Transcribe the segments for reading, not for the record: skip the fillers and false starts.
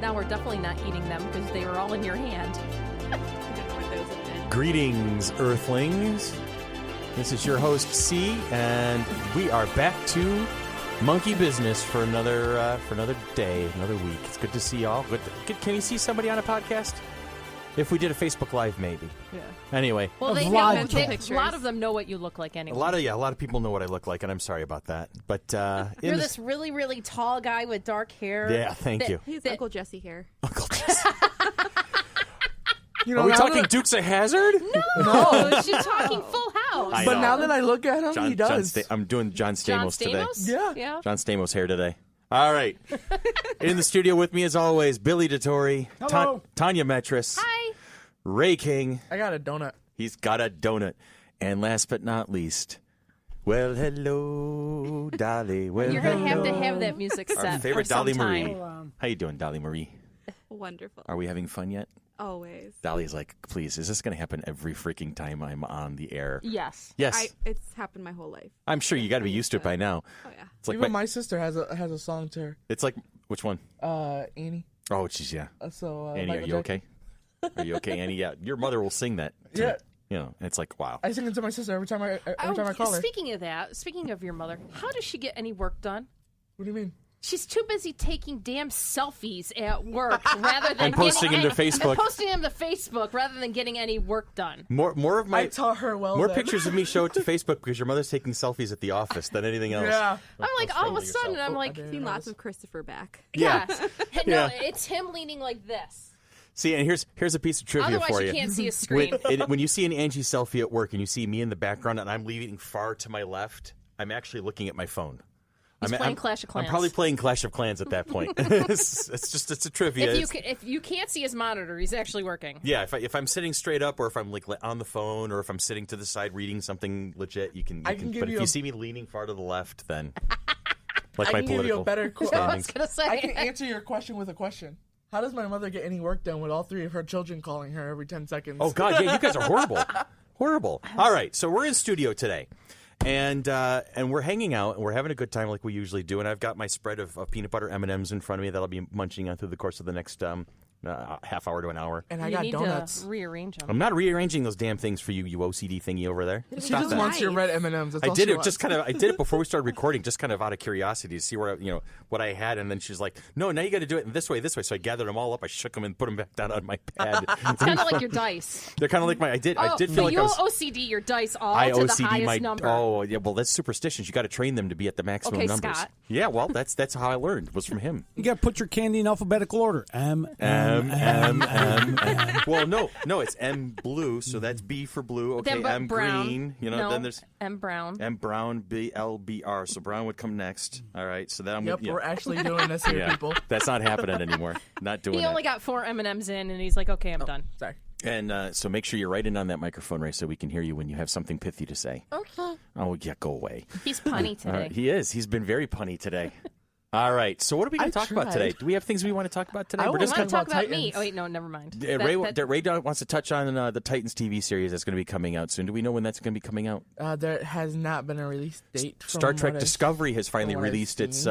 Now we're definitely not eating them because they were all in your hand. Greetings, Earthlings. This is your host, C, and we are back to monkey business for another day, another week. It's good to see y'all. Can we see somebody on a podcast? If we did a Facebook Live, maybe. Yeah. Anyway. Well, a lot of them know what you look like anyway. A lot of people know what I look like, and I'm sorry about that. But you're this really, really tall guy with dark hair. Yeah, thank you. He's Uncle Jesse hair. Uncle Jesse. Are we talking Dukes of Hazzard? No, she's talking Full House. But now that I look at him, he does. I'm doing John Stamos today. Yeah. John Stamos hair today. All right. In the studio with me, as always, Billy DeTore, Tanya Metris. Hi. Ray King. I got a donut. He's got a donut. And last but not least, well, hello, Dolly. Well, you're going to have that music set. Our favorite for Dolly some Marie. time. How you doing, Dolly Marie? Wonderful. Are we having fun yet? Always. Dolly's like, please, is this going to happen every freaking time I'm on the air? Yes. Yes. It's happened my whole life. I'm sure you got to be used to it by now. Oh, yeah. It's like Even my sister has a song to her. It's like, which one? Annie. Oh, geez, yeah. Annie, are you okay? Are you okay, Annie? Yeah, your mother will sing that. Yeah. You know, it's like, wow. I sing it to my sister every time I call her. Speaking of your mother, how does she get any work done? What do you mean? She's too busy taking damn selfies at work rather than and posting them to Facebook. And posting them to Facebook rather than getting any work done. More of my I taught her well. More then. pictures of me show it to Facebook because your mother's taking selfies at the office than anything else. Yeah. I'm like, all of a sudden, I'm like, Seen lots of Christopher back. Yeah. Yes. No, it's him leaning like this. See, and here's a piece of trivia Otherwise, for you. you can't see a screen. When you see an Angie selfie at work and you see me in the background and I'm leaning far to my left, I'm actually looking at my phone. He's playing Clash of Clans. I'm probably playing Clash of Clans at that point. it's a trivia. If you can't see his monitor, he's actually working. Yeah, if I'm sitting straight up, or if I'm like on the phone, or if I'm sitting to the side reading something legit, you can. But if you see me leaning far to the left, then like my political. I can give you a better. I was gonna say. I can answer your question with a question. How does my mother get any work done with all three of her children calling her every 10 seconds? Oh God, yeah, you guys are horrible, horrible. All right, so we're in studio today. And we're hanging out, and we're having a good time like we usually do. And I've got my spread of peanut butter M&Ms in front of me that I'll be munching on through the course of the next half hour to an hour. And I got donuts. To rearrange them. I'm not rearranging those damn things for you OCD thingy over there. She just wants your red M&Ms. I did it just kind of. I did it before we started recording, just kind of out of curiosity to see where what I had. And then she's like, "No, now you got to do it this way, this way." So I gathered them all up. I shook them and put them back down on my pad. It's kind of like your dice. They're kind of like my. I did feel like you OCD your dice all to the highest number. Oh yeah, well that's superstitions. You got to train them to be at the maximum numbers. Scott. Yeah, well that's how I learned was from him. You got to put your candy in alphabetical order. M. Well, no, it's M blue, so that's B for blue. Okay, then M brown. green. Then there's M brown. M brown, BLBR. So brown would come next. All right, so then I'm. Yep, we're actually doing this here, people. That's not happening anymore. Not doing. He only got 4 M&Ms in, and he's like, "Okay, I'm done." Sorry. And so make sure you're right in on that microphone, Ray, so we can hear you when you have something pithy to say. Okay. Oh yeah, go away. He's punny today. He is. He's been very punny today. All right. So what are we going to talk about today? Do we have things we want to talk about today? We're just going to talk about Titans. me. Oh, wait, no, never mind. Ray wants to touch on the Titans TV series that's going to be coming out soon. Do we know when that's going to be coming out? There has not been a release date. Star Trek Discovery has finally released has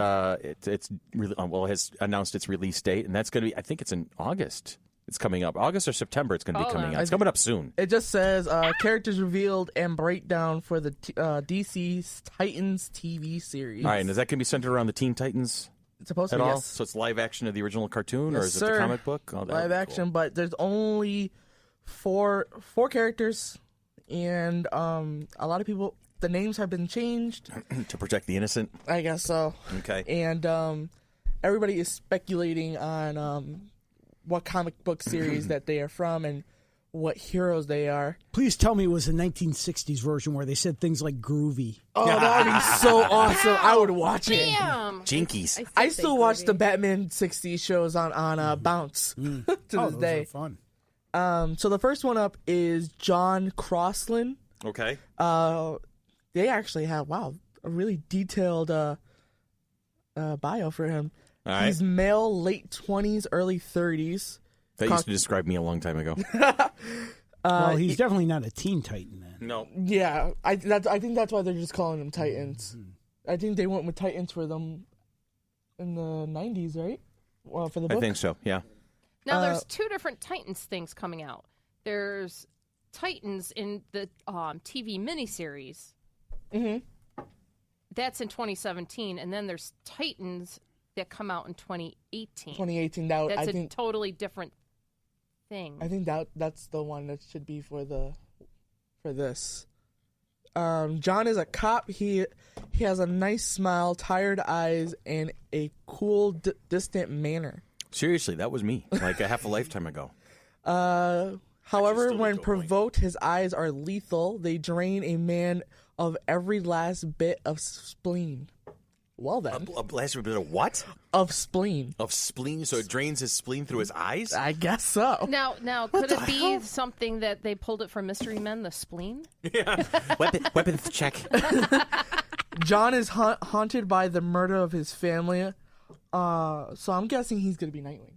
announced its release date, and that's going to be, I think it's in August. It's coming up. August or September it's going to be coming out. It's coming up soon. It just says characters revealed and breakdown for the DC's Titans TV series. All right, and is that going to be centered around the Teen Titans? It's supposed to be, yes. So it's live action of the original cartoon, yes, or is it the comic book? Oh, live action, cool. But there's only four characters, and a lot of people, the names have been changed. To protect the innocent? I guess so. Okay. And everybody is speculating on what comic book series that they are from and what heroes they are. Please tell me it was a 1960s version where they said things like groovy. Oh, that would be so awesome. I would watch it. Jinkies. I still watch the Batman 60s shows on Bounce to this day. Those are fun. So the first one up is John Crosland. Okay. They actually have, a really detailed bio for him. All right. He's male, late 20s, early 30s. That used to describe me a long time ago. Well, he's definitely not a Teen Titan then. No. Yeah, I think that's why they're just calling them Titans. I think they went with Titans for them in the 90s, right? Well, for the book? I think so, yeah. Now, there's two different Titans things coming out. There's Titans in the TV miniseries. Mm-hmm. That's in 2017. And then there's Titans that come out in 2018. 2018. Now, That's I a think totally different thing. I think that's the one that should be for this. John is a cop. He has a nice smile, tired eyes, and a cool, distant manner. Seriously, that was me, like a half a lifetime ago. However, still when need to avoid. provoked, his eyes are lethal. They drain a man of every last bit of spleen. Well then, A last bit of what? of spleen. Of spleen, so it drains his spleen through his eyes? I guess so. Now, could it be something that they pulled it from Mystery Men, the spleen? Weapons check. John is haunted by the murder of his family. So I'm guessing he's gonna be Nightwing.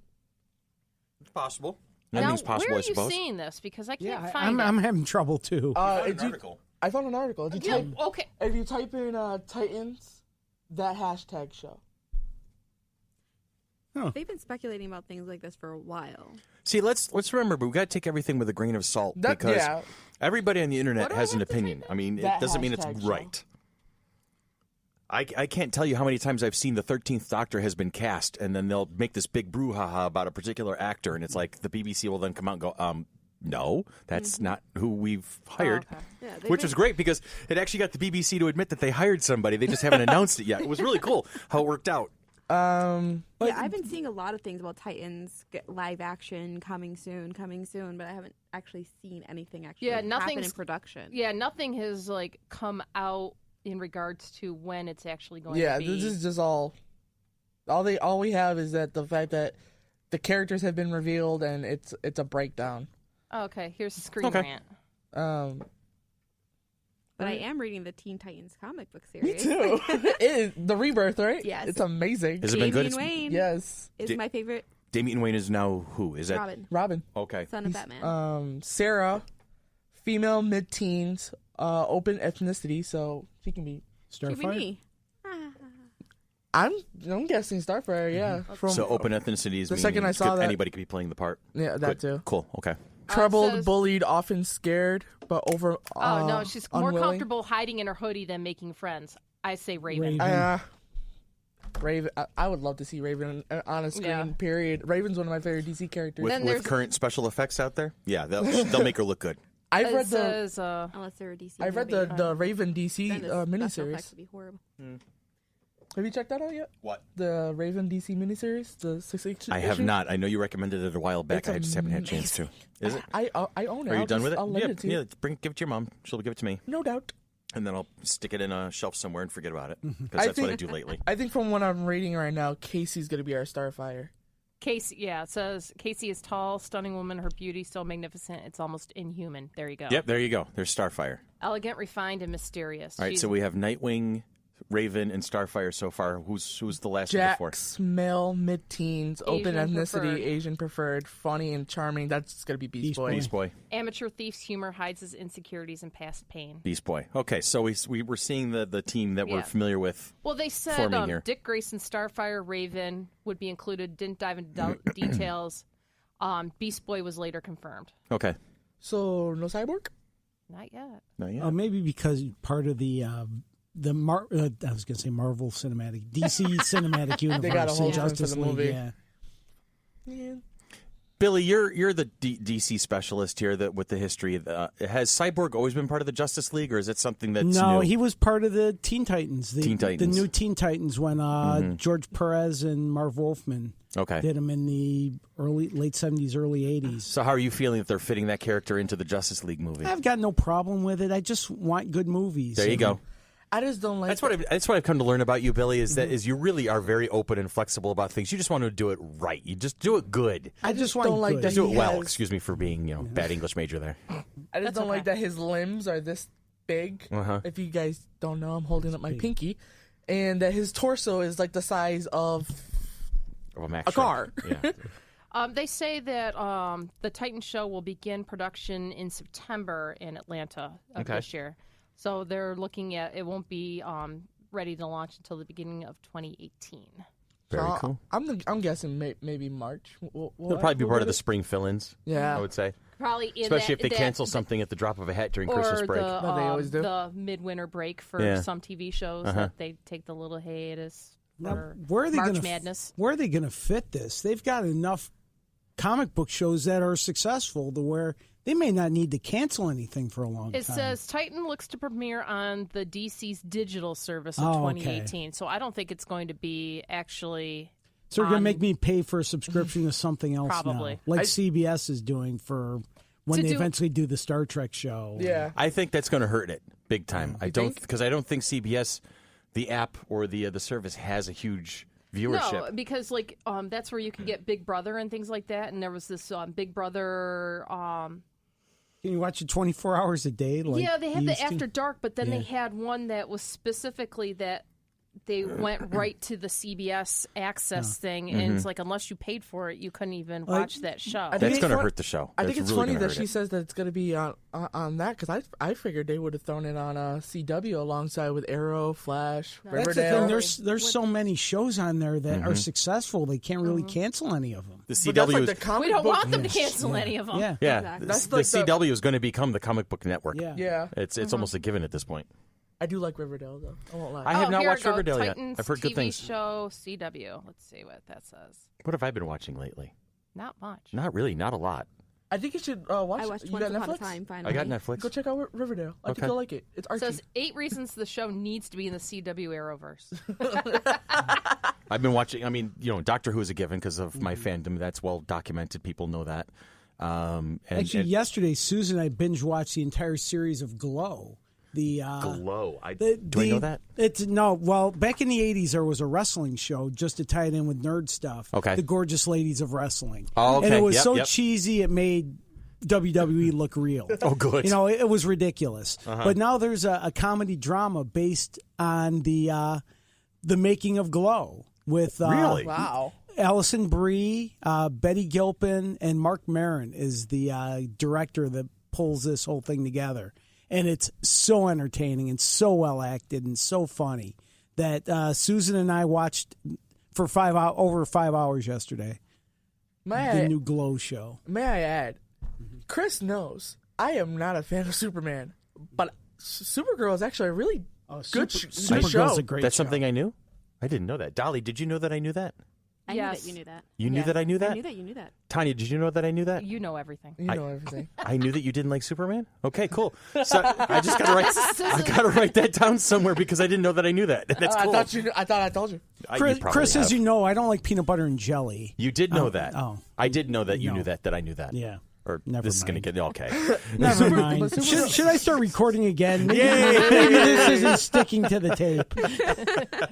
It's possible. Now, Anything's possible, where are I suppose. you seeing this? Because I can't Yeah, find it. I'm having trouble too. article. I found an article. If you Yeah, type, okay. if you type in Titans, that hashtag show. They've been speculating about things like this for a while. See, let's remember, but we got to take everything with a grain of salt That- because yeah. everybody on the internet What do I has an have to opinion. type in? I mean, it That doesn't mean it's hashtag show. right. I can't tell you how many times I've seen the 13th Doctor has been cast, and then they'll make this big brouhaha about a particular actor, and it's like the BBC will then come out and go, no, that's not who we've hired. okay. Yeah, Which was great because it actually got the BBC to admit that they hired somebody. They just haven't announced it yet. It was really cool how it worked out. Yeah, I've been seeing a lot of things about Titans live action coming soon, but I haven't actually seen anything actually happen in nothing's- production. Yeah, nothing has come out in regards to when it's actually going Yeah, to be. this is just all we have is that the fact that the characters have been revealed and it's a breakdown. Okay, here's the Screen Okay. Rant. But I am reading the Teen Titans comic book Me series. too. It is the rebirth, right? Yes. It's amazing. Has it been good? Damian Wayne Yes. is my favorite Damian Wayne is now who? Is that Robin, okay? son of Batman. Sarah, female, mid-teens, open ethnicity, so she can be. Could be Starfire? me. I'm guessing Starfire. Yeah. From So open ethnicities. the second I saw that- anybody could be playing the part. yeah, that Good. too. Cool. Okay. Troubled, says- bullied, often scared, but over. Oh, no, she's more unwilling. comfortable hiding in her hoodie than making friends. I say Raven. Raven. Raven. I would love to see Raven on a screen. Yeah. Period. Raven's one of my favorite DC characters. Then With there's- current special effects out there, yeah, they'll make her look good. I've It read the. says, Unless they're a DC I've read movie. the Raven DC Then the special effects miniseries. would be horrible. Have you checked that out yet? What? The Raven DC miniseries, the 6 issue. I have not. I know you recommended it a while back. It's I just haven't had a chance to. Is it? I own it. Are you done with it? I'll lend yeah, it to you. yeah. Give it to your mom. She'll give it to me, No doubt. and then I'll stick it in a shelf somewhere and forget about it because I that's what I think- do lately. I think from what I'm reading right now, Casey's gonna be our Starfire. Casey, yeah, it says Casey is tall, stunning woman, her beauty so magnificent, it's almost inhuman. There you go. Yep, there you go. There's Starfire. Elegant, refined, and mysterious. All right, She's- so we have Nightwing, Raven, and Starfire so far. Who's the last of the four? Jax, male, mid-teens, open Asian ethnicity, preferred. Asian preferred, funny and charming. That's gonna be Beast Beast Boy. Boy. Beast Boy. amateur thief's humor hides his insecurities and past pain. Beast Boy. Okay, so we were seeing the team that we're Yeah. familiar with. Well, they said Forming here. Dick Grayson, Starfire, Raven would be included. Didn't dive into details. Beast Boy was later confirmed. Okay. So no cyborg. Not yet. No, yeah. Maybe because part of the I was going to say Marvel Cinematic, DC Cinematic Universe, got a whole and bunch Justice for the League. movie. Yeah. Yeah. Billy, you're the DC specialist here with the history. Has Cyborg always been part of the Justice League, or is it something that's No, new? he was part of the Teen Titans. Teen Titans. The new Teen Titans when George Perez and Marv Wolfman Okay. did him in the late 70s, early 80s. So how are you feeling that they're fitting that character into the Justice League movie? I've got no problem with it. I just want good movies. There you go. I just don't like. That's what I've come to learn about you, Billy. Is that you really are very open and flexible about things. You just want to do it right. You just do it good. I just want don't like good. that Just do it he well. has- Excuse me for being bad English major there. I just That's don't like okay. that his limbs are this big. Uh-huh. If you guys don't know, I'm holding up my pinky, and that his torso is like the size of Oh, Max a car. Shrek. Yeah. They say that the Titan show will begin production in September in Atlanta of Okay. this year. So they're looking at it won't be ready to launch until the beginning of 2018. Very cool. I'm guessing maybe March. It'll probably be part of the spring fill-ins. Yeah, I would say. Probably Especially if they cancel something at the drop of a hat during Christmas break. Or they always do. the midwinter break for some TV shows that they take the little hiatus for March Madness. Where are they going to fit this? They've got enough comic book shows that are successful to where they may not need to cancel anything for a long time. It says Titan looks to premiere on the DC's digital service in 2018. Okay. So I don't think it's going to be actually... So they're going to make me pay for a subscription to something else probably. Now. Like CBS is doing for when they eventually do the Star Trek show. Yeah. I think that's going to hurt it big time. Because I don't think CBS, the app or the service has a huge... viewership. No, because that's where you can get Big Brother and things like that. And there was this Big Brother. Can you watch it 24 hours a day? Yeah, they had the After Dark, but then they had one that was specifically that they went right to the CBS Access thing, and it's like unless you paid for it, you couldn't even watch that show. That's going to hurt the show. I think it's really funny that she says that it's going to be on that because I figured they would have thrown it on CW alongside with Arrow, Flash, Riverdale. That's the thing. There's so many shows on there that are successful. They can't really cancel any of them. The CW we don't want them to cancel any of them. Yeah, exactly. The CW is going to become the comic book network. Yeah. It's almost a given at this point. I do like Riverdale, though. I won't lie. I have not watched Riverdale Titans yet. I've heard good things. TV show CW. Let's see what that says. What have I been watching lately? Not much. Not really. Not a lot. I think you should watch. I watched you Once got Upon a Netflix? Time. Finally, I got Netflix. Go check out Riverdale. I think you'll like it. It's Archie. It says 8 reasons the show needs to be in the CW Arrowverse. I've been watching. I mean, Doctor Who is a given because of my fandom. That's well documented. People know that. Actually, yesterday, Susan and I binge watched the entire series of Glow. Glow. Do I know that? Well, back in the 80s, there was a wrestling show just to tie it in with nerd stuff. Okay. The Gorgeous Ladies of Wrestling. Oh, okay. And it was cheesy, it made WWE look real. Oh, good. It was ridiculous. But now there's a comedy drama based on the making of Glow with really? Wow. Allison Brie, Betty Gilpin, and Mark Maron is the director that pulls this whole thing together. And it's so entertaining and so well acted and so funny that Susan and I watched for over 5 hours yesterday. The new Glow show. May I add, Chris knows I am not a fan of Superman, but Supergirl is actually a really good show. Supergirl's a great That's show. something I knew? I didn't know that. Dolly, did you know that I knew that? I knew that you knew that. You knew that I knew that? I knew that you knew that. Tanya, did you know that I knew that? You know everything. You know everything. I knew that you didn't like Superman? Okay, cool. So I just got to write that down somewhere because I didn't know that I knew that. That's cool. I thought I told you. Chris, as you know, I don't like peanut butter and jelly. You did know that. Oh. I did know that you knew that I knew that. Yeah. Or Never this mind. is going to get okay. Never mind. Should I start recording again? Maybe this isn't sticking to the tape.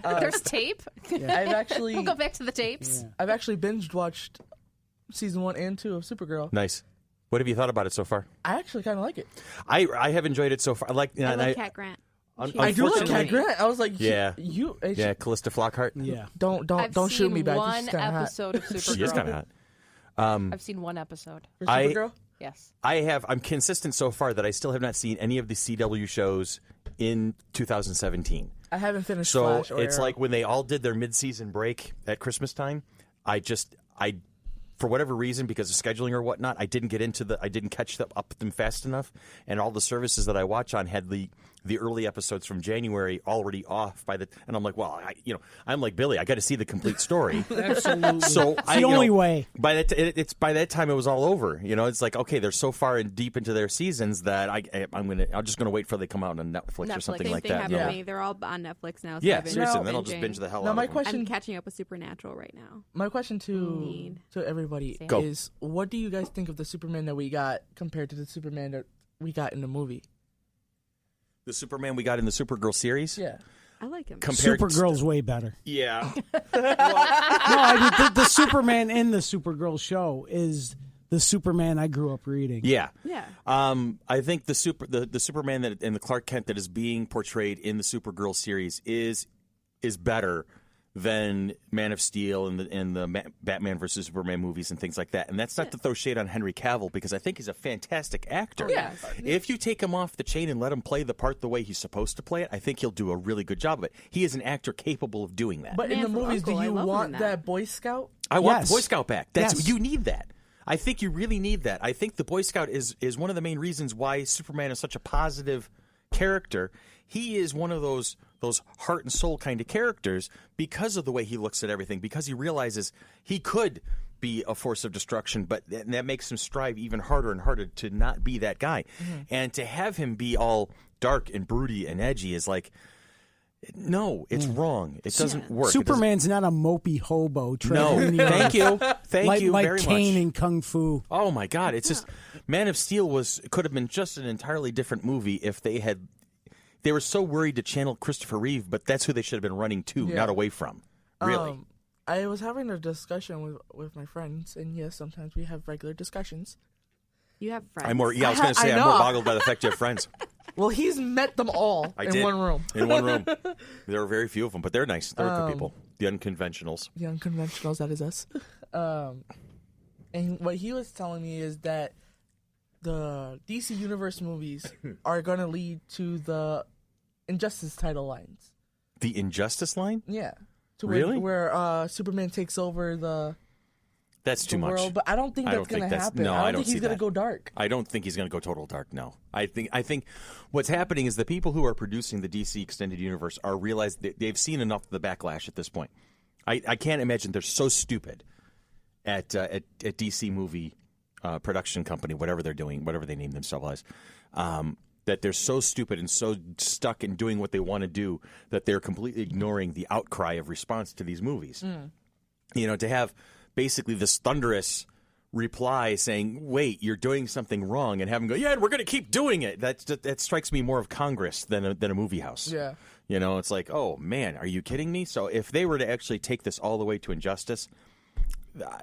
There's tape? I've actually We'll go back to the tapes. Yeah. I've actually binge watched season 1 and 2 of Supergirl. Nice. What have you thought about it so far? I actually kind of like it. I have enjoyed it so far. I like Cat Grant. I do like Cat Grant. I was like, yeah, yeah, Callista Flockhart. Yeah, don't shoot me back. I've seen one episode of Supergirl. She is kind of hot. I've seen one episode. For Supergirl? Yes. I'm consistent so far that I still have not seen any of the CW shows in 2017. I haven't finished so Flash or it's Arrow. like when they all did their mid-season break at Christmas time, I for whatever reason, because of scheduling or whatnot, I didn't catch up with them fast enough, and all the services that I watch on had the early episodes from January already off and I'm like, well, I'm like Billy, I got to see the complete story. Absolutely. So it's the only way. By that time it was all over. It's like, okay, they're so far and deep into their seasons that I'm just gonna wait for they come out on Netflix or something like that. Same thing happened to me. They're all on Netflix now. So yeah, seriously. Then I'll just binge the hell out of them. I'm catching up with Supernatural right now. My question to everybody is, what do you guys think of the Superman that we got compared to the Superman that we got in the movie? The Superman we got in the Supergirl series? Yeah. I like him. Supergirl's way better. Yeah. No, I mean, the Superman in the Supergirl show is the Superman I grew up reading. Yeah. Yeah. I think the Superman and the Clark Kent that is being portrayed in the Supergirl series is better than Man of Steel and the Batman versus Superman movies and things like that. And that's not to throw shade on Henry Cavill, because I think he's a fantastic actor. Yeah. If you take him off the chain and let him play the part the way he's supposed to play it, I think he'll do a really good job of it. He is an actor capable of doing that. But in the Man from movies, Uncle, do I you love him in want that. that Boy Scout? I want Yes. the Boy Scout back. Yes. You need that. I think you really need that. I think the Boy Scout is one of the main reasons why Superman is such a positive character. He is one of those heart and soul kind of characters because of the way he looks at everything, because he realizes he could be a force of destruction, but that makes him strive even harder and harder to not be that guy. And to have him be all dark and broody and edgy is like, no, it's wrong. It doesn't work. Superman's not a mopey hobo. No, thank you. Thank you like very Kane much. in Kung Fu. Oh my God! It's just Man of Steel could have been just an entirely different movie if they were so worried to channel Christopher Reeve, but that's who they should have been running to, not away from. Really, I was having a discussion with my friends, and yes, sometimes we have regular discussions. You have friends. I was going to say I I'm know. more boggled by the fact you have friends. Well, he's met them all I in did. one room. In one room, there are very few of them, but they're nice. They're good people. The unconventionals. The unconventionals, that is us. And what he was telling me is that the DC Universe movies are going to lead to the Injustice title lines. The Injustice line? Yeah. Really? Where Superman takes over the That's too much. world, but I don't think I that's don't think going to that's- happen. no, I don't I don't think he's see going to that. go dark. I don't think he's going to go total dark. No, I think what's happening is the people who are producing the DC extended universe are realized that they've seen enough of the backlash at this point. I can't imagine they're so stupid at DC movie production company, whatever they're doing, whatever they name themselves as, that they're so stupid and so stuck in doing what they want to do that they're completely ignoring the outcry of response to these movies. You know, to have basically this thunderous reply saying, wait, you're doing something wrong, and have them go, yeah, we're going to keep doing it. That strikes me more of Congress than a movie house. Yeah. You know, it's like, oh, man, are you kidding me? So if they were to actually take this all the way to Injustice,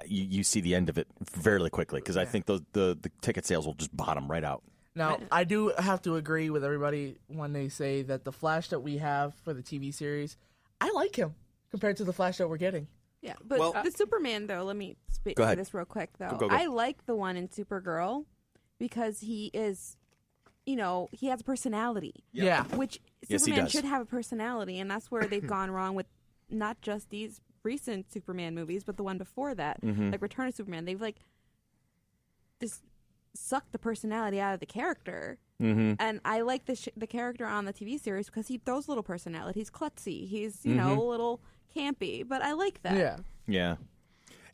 you see the end of it fairly quickly, because I think the ticket sales will just bottom right out. Now, I do have to agree with everybody when they say that the Flash that we have for the TV series, I like him compared to the Flash that we're getting. Yeah, but Well- the Superman, though, let me Go ahead. say this real quick, though. Go. I like the one in Supergirl because he is, he has a personality. Yeah. Which Yes, he Superman does. should have a personality, and that's where they've gone wrong with not just these recent Superman movies, but the one before that, like Return of Superman. They've just sucked the personality out of the character. And I like the character on the TV series because he throws a little personality. He's klutzy. He's a little campy, but I like that. Yeah. Yeah.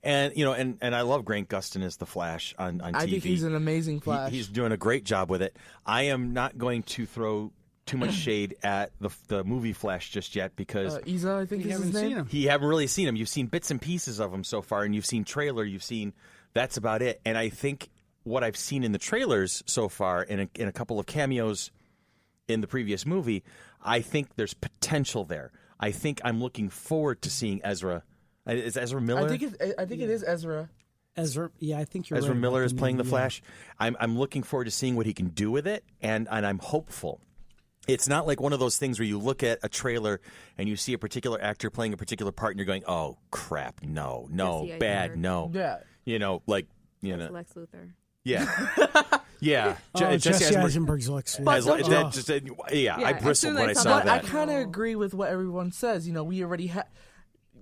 And and I love Grant Gustin as the Flash on TV. I think he's an amazing Flash. He's doing a great job with it. I am not going to throw too much shade at the movie Flash just yet, because Iza, I think You is his haven't name. seen him. you haven't really seen him. You've seen bits and pieces of him so far, and you've seen trailer. You've seen that's about it. And I think what I've seen in the trailers so far, in a couple of cameos in the previous movie, I think there's potential there. I think I'm looking forward to seeing Ezra. Is Ezra Miller? I think it is Ezra. Ezra, yeah, I think you're Ezra right Miller about is the playing name, the yeah. Flash. I'm looking forward to seeing what he can do with it, and I'm hopeful. It's not like one of those things where you look at a trailer and you see a particular actor playing a particular part, and you're going, "Oh crap, no, Jesse bad, Eisenberg. no." Yeah. That's Lex Luthor. Yeah, yeah. Jesse Eisenberg Eisenberg's Lex Luthor. has Oh. that just, yeah, I as bristled soon when I as I saw saw But I that. kind of agree with what everyone says. We already had.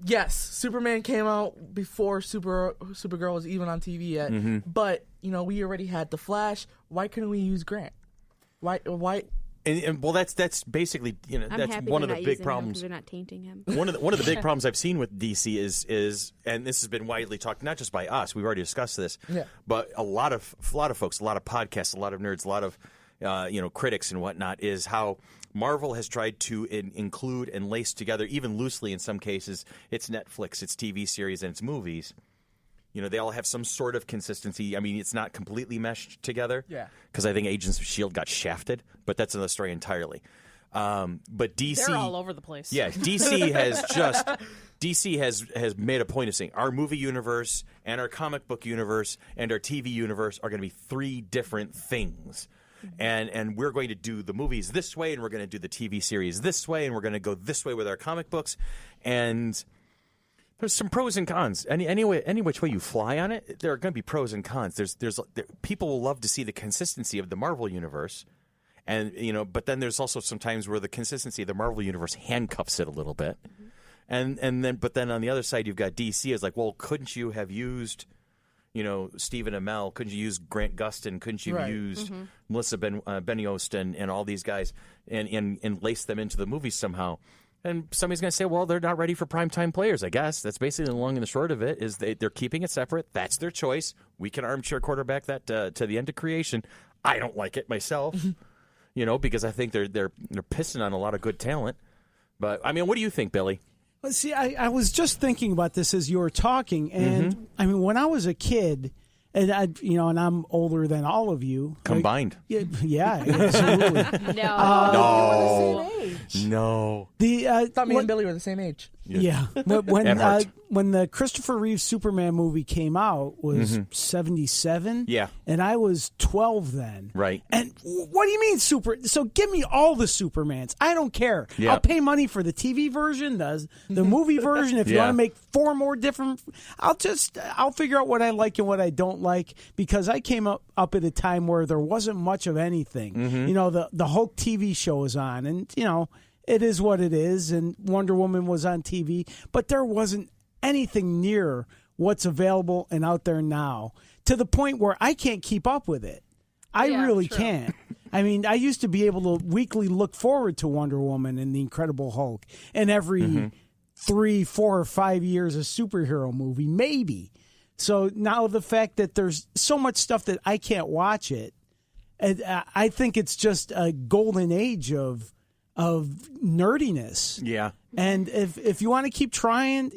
Yes, Superman came out before Supergirl was even on TV yet. But we already had the Flash. Why couldn't we use Grant? Why? And well, that's basically I'm that's happy one they're of the not big using him 'cause problems. they're not tainting him. One of the big problems I've seen with DC is, and this has been widely talked, not just by us. We've already discussed this, Yeah. but a lot of folks, a lot of podcasts, a lot of nerds, a lot of critics and whatnot, is how Marvel has tried to include and lace together, even loosely in some cases, its Netflix, its TV series, and its movies. They all have some sort of consistency. I mean, it's not completely meshed together. Yeah. Because I think Agents of S.H.I.E.L.D. got shafted, but that's another story entirely. But DC... They're all over the place. Yeah, DC has made a point of saying our movie universe and our comic book universe and our TV universe are going to be three different things. And we're going to do the movies this way, and we're going to do the TV series this way, and we're going to go this way with our comic books. And There's some pros and cons. Any which way you fly on it, there are going to be pros and cons. People will love to see the consistency of the Marvel universe, and but then there's also some times where the consistency of the Marvel universe handcuffs it a little bit, and then on the other side you've got DC. It's like, well, couldn't you have used, Stephen Amell? Couldn't you use Grant Gustin? Couldn't you use Melissa Benoist and all these guys and lace them into the movie somehow? And somebody's going to say, well, they're not ready for primetime players, I guess. That's basically the long and the short of it, is they're keeping it separate. That's their choice. We can armchair quarterback that to the end of creation. I don't like it myself, because I think they're pissing on a lot of good talent. But, I mean, what do you think, Billy? Well, see, I was just thinking about this as you were talking. And, I mean, when I was a kid, and I'm older than all of you. Combined. Yeah, absolutely. No. I thought me and Billy were the same age. Yeah. When the Christopher Reeve Superman movie came out was 77. Yeah. And I was 12 then. Right. And what do you mean So give me all the Supermans. I don't care. Yep. I'll pay money for the TV version, the movie version. If you want to make 4 more different, I'll figure out what I like and what I don't like, because I came up at a time where there wasn't much of anything. The Hulk TV show was on, and it is what it is, and Wonder Woman was on TV, but there wasn't anything near what's available and out there now, to the point where I can't keep up with it. I really can't. I mean, I used to be able to weekly look forward to Wonder Woman and the Incredible Hulk, and every 3, 4, or 5 years a superhero movie, maybe. So now the fact that there's so much stuff that I can't watch it, I think it's just a golden age of nerdiness. Yeah. And if you want to keep trying,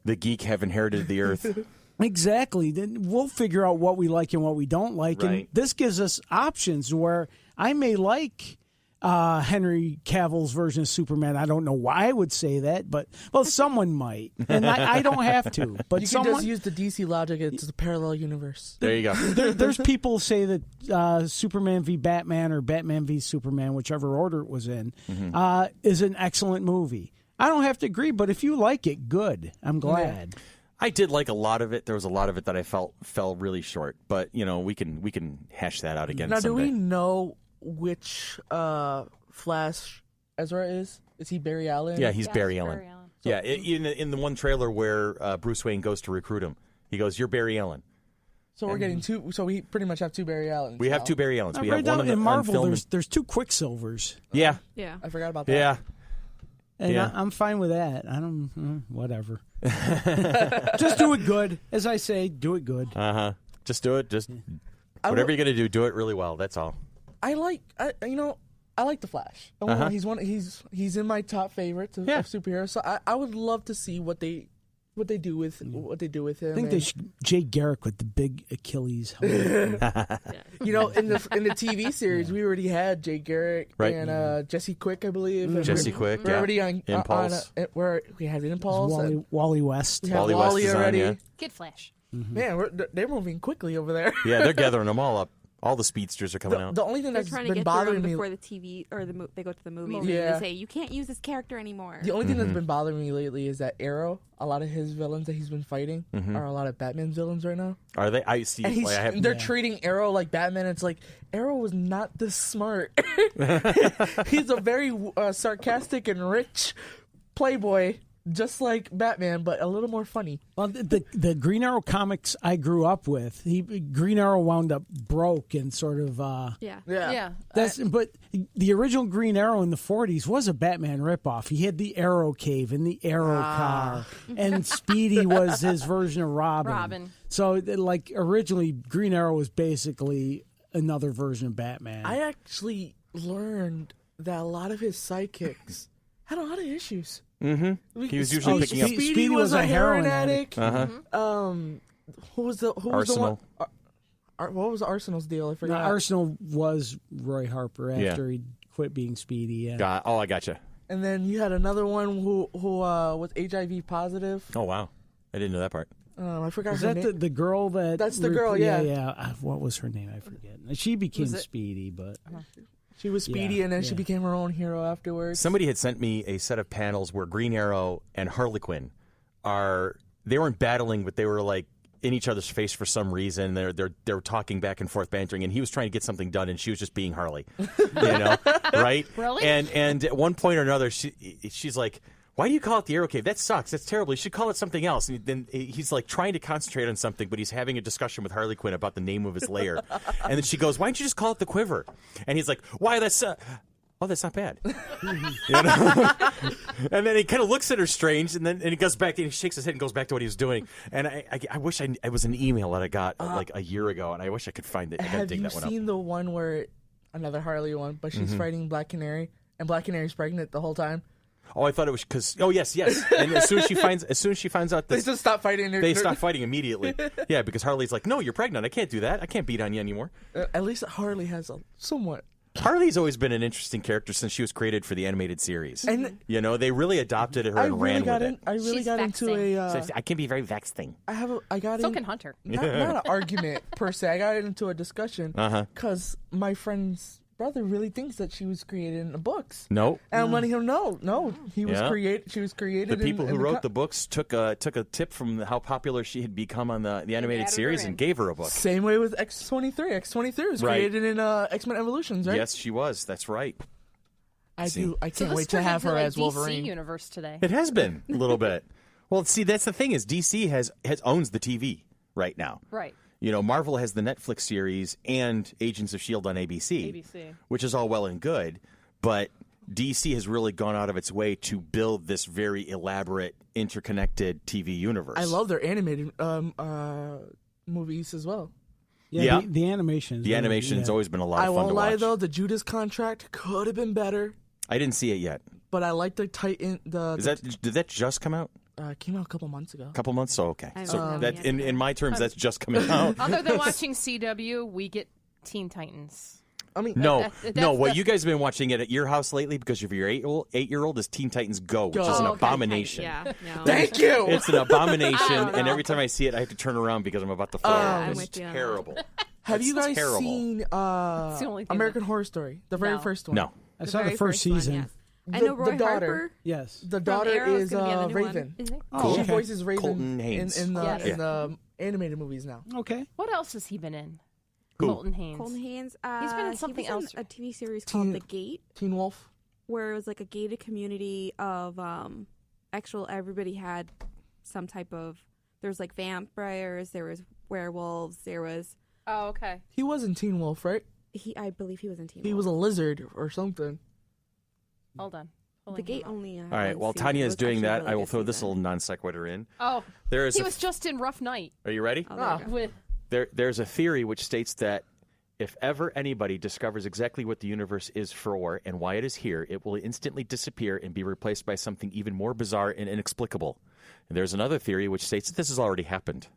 the geek have inherited the earth. Exactly. Then we'll figure out what we like and what we don't like. Right. And this gives us options where I may like Henry Cavill's version of Superman. I don't know why I would say that, but someone might, and I don't have to. But you can just use the DC logic. It's a parallel universe. There you go. There's people say that Superman v Batman or Batman v Superman, whichever order it was in, is an excellent movie. I don't have to agree, but if you like it, good. I'm glad. I did like a lot of it. There was a lot of it that I felt fell really short, but we can hash that out again. Now, someday. do we know which Flash Ezra is? Is he Barry Allen? Yeah, he's Barry Allen. Barry Allen. Yeah, in the one trailer where Bruce Wayne goes to recruit him, he goes, "You're Barry Allen." So we're getting 2. So we pretty much have 2 Barry Allens. We have 2 Barry Allens. We have one in Marvel. film. There's 2 Quicksilvers. Yeah. Yeah. I forgot about that. Yeah. And I'm fine with that. I don't, whatever. Just do it good. As I say, do it good. Just do it. Just whatever you're gonna do it really well. That's all. I like the Flash. He's in my top favorites of superheroes. So I would love to see what they do with him. I think they should Jay Garrick with the big Achilles helmet. In the TV series, we already had Jay Garrick and Jesse Quick, I believe. Jesse Quick, we're already on Impulse. Where we had Impulse. Wally West. We have Wally Wally West is already. on, Kid Flash. Man, they're moving quickly over there. Yeah, they're gathering them all up. All the speedsters are coming out. The only thing They're that's trying to been get bothering through me before the TV or they go to the movies. Yeah. They say you can't use this character anymore. The only thing that's been bothering me lately is that Arrow, a lot of his villains that he's been fighting are a lot of Batman's villains right now. Are they? I see. And they're treating Arrow like Batman. It's like, Arrow was not this smart. He's a very sarcastic and rich playboy, just like Batman, but a little more funny. Well, the Green Arrow comics I grew up with, Green Arrow wound up broke and sort of. Yeah. But the original Green Arrow in the 40s was a Batman ripoff. He had the Arrow Cave and the Arrow Car, and Speedy was his version of Robin. So, originally, Green Arrow was basically another version of Batman. I actually learned that a lot of his sidekicks had a lot of issues. Mm-hmm. He was usually picking up. Speedy was a heroin addict. Mm-hmm. Who was the Arsenal. one? What was Arsenal's deal? I forgot. Arsenal was Roy Harper after he quit being Speedy. Yeah. I gotcha. And then you had another one who was HIV positive. Oh wow, I didn't know that part. I forgot. Is her that name. the girl that? That's the girl. Yeah. Yeah. What was her name? I forget. She became Speedy, but. She was Speedy, and then she became her own hero afterwards. Somebody had sent me a set of panels where Green Arrow and Harley Quinn are they weren't battling, but they were like in each other's face for some reason. They were talking back and forth, bantering, and he was trying to get something done, and she was just being Harley, right? Really? And at one point or another, she's like, "Why do you call it the Arrow Cave? That sucks. That's terrible. You should call it something else." And then he's like trying to concentrate on something, but he's having a discussion with Harley Quinn about the name of his lair. And then she goes, "Why don't you just call it the Quiver?" And he's like, "Why? That's oh, that's not bad." And then he kind of looks at her strange, and he goes back and he shakes his head and goes back to what he was doing. And I wish it was an email that I got like a year ago, and I wish I could find it. I gotta dig that one up. Have you seen the one where another Harley one, but she's fighting Black Canary, and Black Canary's pregnant the whole time? Oh, I thought it was because. Oh, yes. And as soon as she finds out, they just stop fighting. They stop fighting immediately. Yeah, because Harley's like, "No, you're pregnant. I can't do that. I can't beat on you anymore." At least Harley has a somewhat. Harley's always been an interesting character since she was created for the animated series. And they really adopted her and ran with it. I really got into a. I can be very vexing. So can Hunter. Not an argument per se. I got into a discussion because my friend's brother really thinks that she was created in the books. No. And I'm letting him know. No, she was created. The people who wrote the books took a tip from how popular she had become on the animated series and gave her a book. Same way with X-23. X-23 was created in X-Men Evolutions, right? Yes, she was. That's right. I can't wait to have her as Wolverine. DC universe today. It has been a little bit. Well, see, that's the thing is DC owns the TV right now. Right. Marvel has the Netflix series and Agents of S.H.I.E.L.D. on ABC, which is all well and good, but DC has really gone out of its way to build this very elaborate, interconnected TV universe. I love their animated movies as well. Yeah. The animation. The animation has always been a lot of fun to watch. I won't lie, though, the Judas Contract could have been better. I didn't see it yet. But I like the Titan. Did that just come out? Came out a couple months ago. Couple months? So, okay. So that in my terms, that's just coming out. Other than watching CW, we get Teen Titans. I mean, no. What you guys have been watching it at your house lately because of your 8-year-old is Teen Titans Go, which is an abomination. Yeah, no. Thank you. It's an abomination, and every time I see it, I have to turn around because I'm about to fall. It's terrible. Have you guys seen American Horror Story, the very first one? No, I saw the first season. Yes. I know Roy Harper. Yes, the daughter is Raven. Oh, she voices Raven Colton Haynes in the animated movies now. Okay. What else has he been in? Who? Colton Haynes. He's been in something else. A TV series called The Gate. Teen Wolf. Where it was like a gated community of everybody had some type of. There was like vampires. There was werewolves. There was. Oh, okay. He was in Teen Wolf, right? I believe he was in Teen Wolf. He was a lizard or something. Hold on. The Gate only. All right. While Tanya is doing that, I will throw this little non sequitur in. Oh, he was just in Rough Night. Are you ready? There's a theory which states that if ever anybody discovers exactly what the universe is for and why it is here, it will instantly disappear and be replaced by something even more bizarre and inexplicable. And there's another theory which states that this has already happened.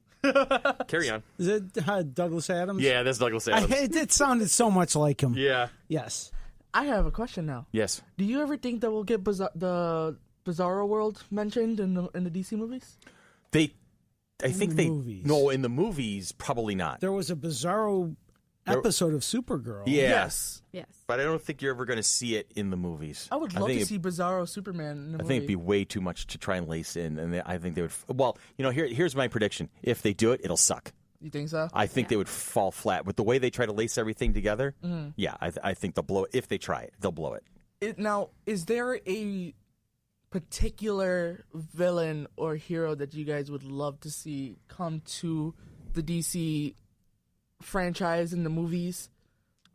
Carry on. Is it Douglas Adams? Yeah, that's Douglas Adams. It sounded so much like him. Yeah. Yes. I have a question now. Yes. Do you ever think that we'll get the Bizarro world mentioned in the DC movies? Movies. No, in the movies, probably not. There was a Bizarro episode of Supergirl. Yeah. Yes. But I don't think you're ever going to see it in the movies. I would love to see Bizarro Superman in the movie. I think it'd be way too much to try and lace in, and I think they would. Well, here's my prediction: if they do it, it'll suck. You think so? I think they would fall flat with the way they try to lace everything together. Mm-hmm. Yeah, I think they'll blow it. If they try it, they'll blow it. Now, is there a particular villain or hero that you guys would love to see come to the DC franchise in the movies?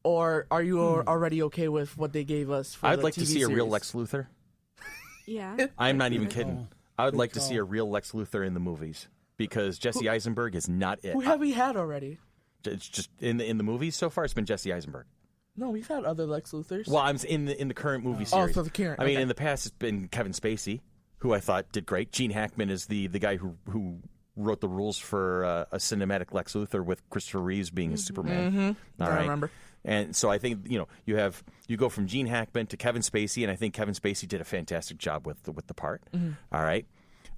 Or are you already okay with what they gave us for I'd the like TV to see series? a real Lex Luthor. Yeah. I'm not even kidding. I would like to see a real Lex Luthor in the movies because Jesse Eisenberg is not it. Who have we had already? It's just in the movies so far. It's been Jesse Eisenberg. No, we've had other Lex Luthors. Well, I'm in the current movie series. Oh, so the current. I mean, in the past, it's been Kevin Spacey, who I thought did great. Gene Hackman is the guy who wrote the rules for a cinematic Lex Luthor with Christopher Reeves being Superman. Mm-hmm. I remember. And so I think you go from Gene Hackman to Kevin Spacey, and I think Kevin Spacey did a fantastic job with the part. Mm-hmm. All right.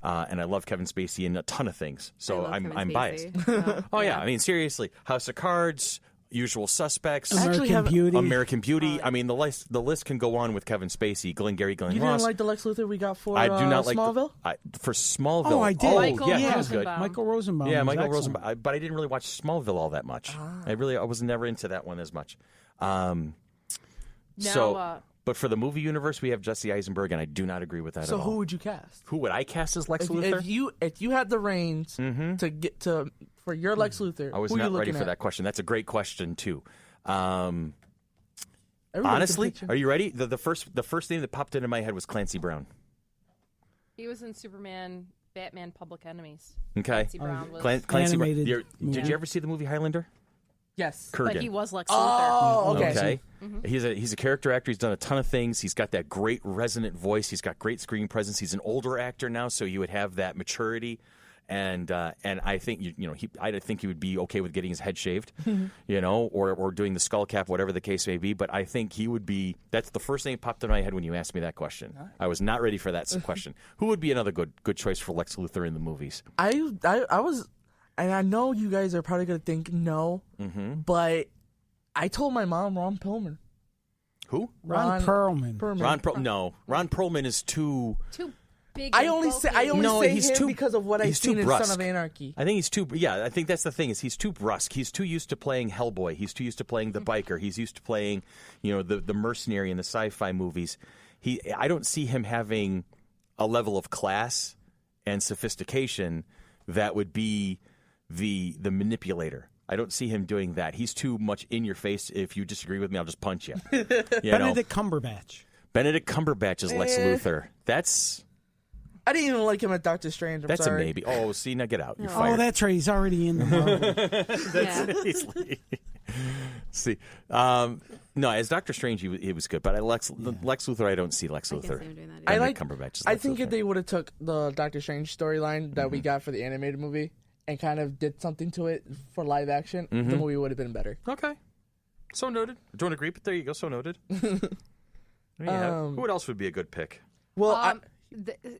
And I love Kevin Spacey in a ton of things, so I'm biased. So, yeah, I mean seriously, House of Cards, Usual Suspects, American Beauty. I mean, the list can go on with Kevin Spacey, Glengarry Glen You Ross. didn't like the Lex Luthor we got for I do not Smallville? For Smallville. Oh, I did. Michael yeah, he was Rosenbaum. good. Michael Rosenbaum. Yeah, was Michael excellent. Rosenbaum. But I didn't really watch Smallville all that much. I was never into that one as much. But for the movie universe, we have Jesse Eisenberg, and I do not agree with that So at all. who would you cast? Who would I cast as Lex Luthor? If you had the reins to get to for your Lex Luthor, I was who not you ready looking for at? that question. That's a great question too. Everybody Honestly, can picture- are you ready? The first name that popped into my head was Clancy Brown. He was in Superman, Batman, Public Enemies. Okay, Clancy Brown was, Clancy Brown. Animated Did you ever see the movie Highlander? Yes. Kurgan. but he was Lex Luthor. Oh, okay. Okay. He's a character actor. He's done a ton of things. He's got that great resonant voice. He's got great screen presence. He's an older actor now, so you would have that maturity. And I think I think he would be okay with getting his head shaved, or doing the skull cap, whatever the case may be. But I think he would be. That's the first thing that popped in my head when you asked me that question. I was not ready for that question. Who would be another good choice for Lex Luthor in the movies? I was, and I know you guys are probably gonna think no, but I told my mom Ron Perlman. Who? Ron Perlman. Ron Perlman is too. Too big. I and only bulky. say he's him too- because of what I've he's too seen in brusque. Son of Anarchy. I think he's too. Yeah, I think that's the thing. Is he's too brusque. He's too used to playing Hellboy. He's too used to playing the biker. He's used to playing, the mercenary in the sci-fi movies. I don't see him having a level of class and sophistication that would be the manipulator. I don't see him doing that. He's too much in your face. If you disagree with me, I'll just punch you. Benedict Cumberbatch. Benedict Cumberbatch is Lex Luthor. I didn't even like him at Doctor Strange. I'm That's sorry. a maybe. Oh, see, now get out. You're Oh, fired. that's right. He's already in the Marvel. See, no, as Doctor Strange, he was good, but Lex Luthor, I don't see Lex I can Luthor. see him doing that. I Benedict like. Cumberbatch is I Lex think Luthor. if they would have took the Doctor Strange storyline that we got for the animated movie and kind of did something to it for live action, the movie would have been better. Okay, so noted. I don't agree, but there you go. So noted. Who else would be a good pick? Well,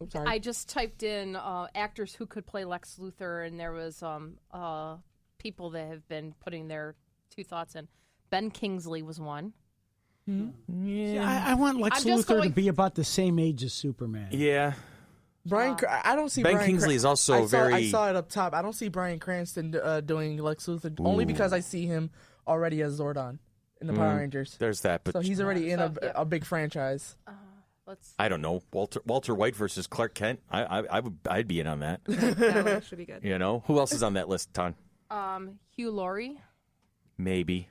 sorry. I just typed in actors who could play Lex Luthor, and there was people that have been putting their two thoughts in. Ben Kingsley was one. I want Lex I'm just Luthor to going- be about the same age as Superman. Yeah, I don't see Ben Bryan Kingsley is also I very. saw it up top. I don't see Bryan Cranston doing Lex Luthor only because I see him already as Zordon in the Power Rangers. There's that, but So he's already in So, yeah. a big franchise. I don't know. Walter White versus Clark Kent. I'd be in on that. That one should be good. Who else is on that list, Ton? Hugh Laurie. Maybe.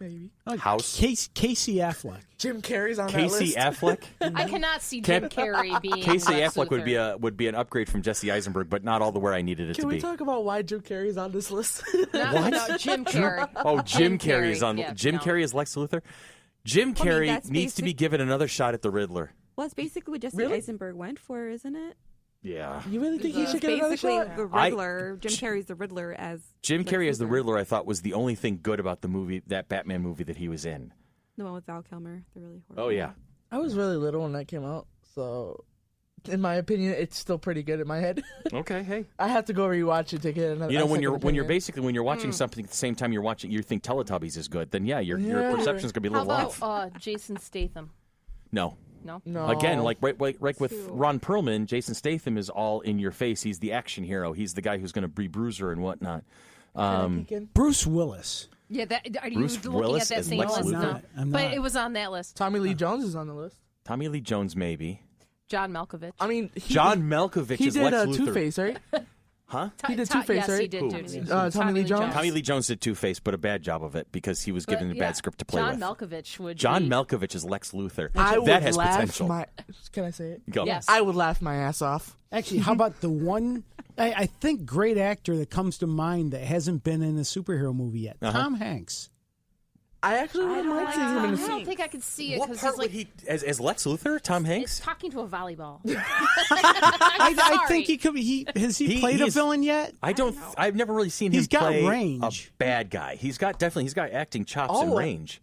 Oh, House. Casey Affleck. Jim Carrey's on that Casey list. Affleck. I cannot see Jim Carrey being Casey Lex Affleck Luthor. would be an upgrade from Jesse Eisenberg, but not all the where I needed it Can to we be. talk about why Jim Carrey's on this list? No, Jim Carrey. Oh, Jim Carrey is on. Yeah, Jim no. Carrey is Lex Luthor. Jim I mean, Carrey that's needs to be given another shot at the Riddler. Well, it's basically what Jesse Really? Eisenberg went for, isn't it? Yeah. You really think he It's should get another basically shot? the Riddler. Jim Carrey's the Riddler as Jim Lex Carrey as the Luthor. Riddler, I thought was the only thing good about the movie, that Batman movie that he was in. The one with Val Kilmer, the really horrible. Oh yeah. I was really little when that came out, so in my opinion, it's still pretty good in my head. Okay. Hey. I have to go rewatch it to get another. When second you're opinion. when you're watching something at the same time you think Teletubbies is good, then your Yeah. perception's gonna be a How little about off. Jason Statham? No. No. No. Again, like with Too. Ron Perlman, Jason Statham is all in your face. He's the action hero. He's the guy who's going to be Bruiser and whatnot. Bruce Willis. Yeah, are you Bruce looking Willis at that as same Lex list? Luthor? No. I'm But not. it was on that list. Tommy Lee Jones is on the list. Tommy Lee Jones, maybe. John Malkovich. I mean, John Malkovich he is did Lex Luthor. Two-Face, right? Huh? he did Two-Face, yes, he right? did. Who? Tommy Lee Jones? Tommy Lee Jones did Two-Face, but a bad job of it because he was given a bad script to play John with. Malkovich would John be, Malkovich is Lex Luthor. I would that has laugh potential. Can I say it? Go. Yes. I would laugh my ass off. Actually, how about the one, I think, great actor that comes to mind that hasn't been in a superhero movie yet? Tom Hanks. I actually wouldn't mind seeing him in I a don't think I could see it What because part he's like would he as Lex Luthor? Tom it's Hanks? talking to a volleyball. I think he could be. Has he played a he's- villain yet? I don't. I've never really seen him He's got play range. a bad guy. He's got acting chops and Oh, range.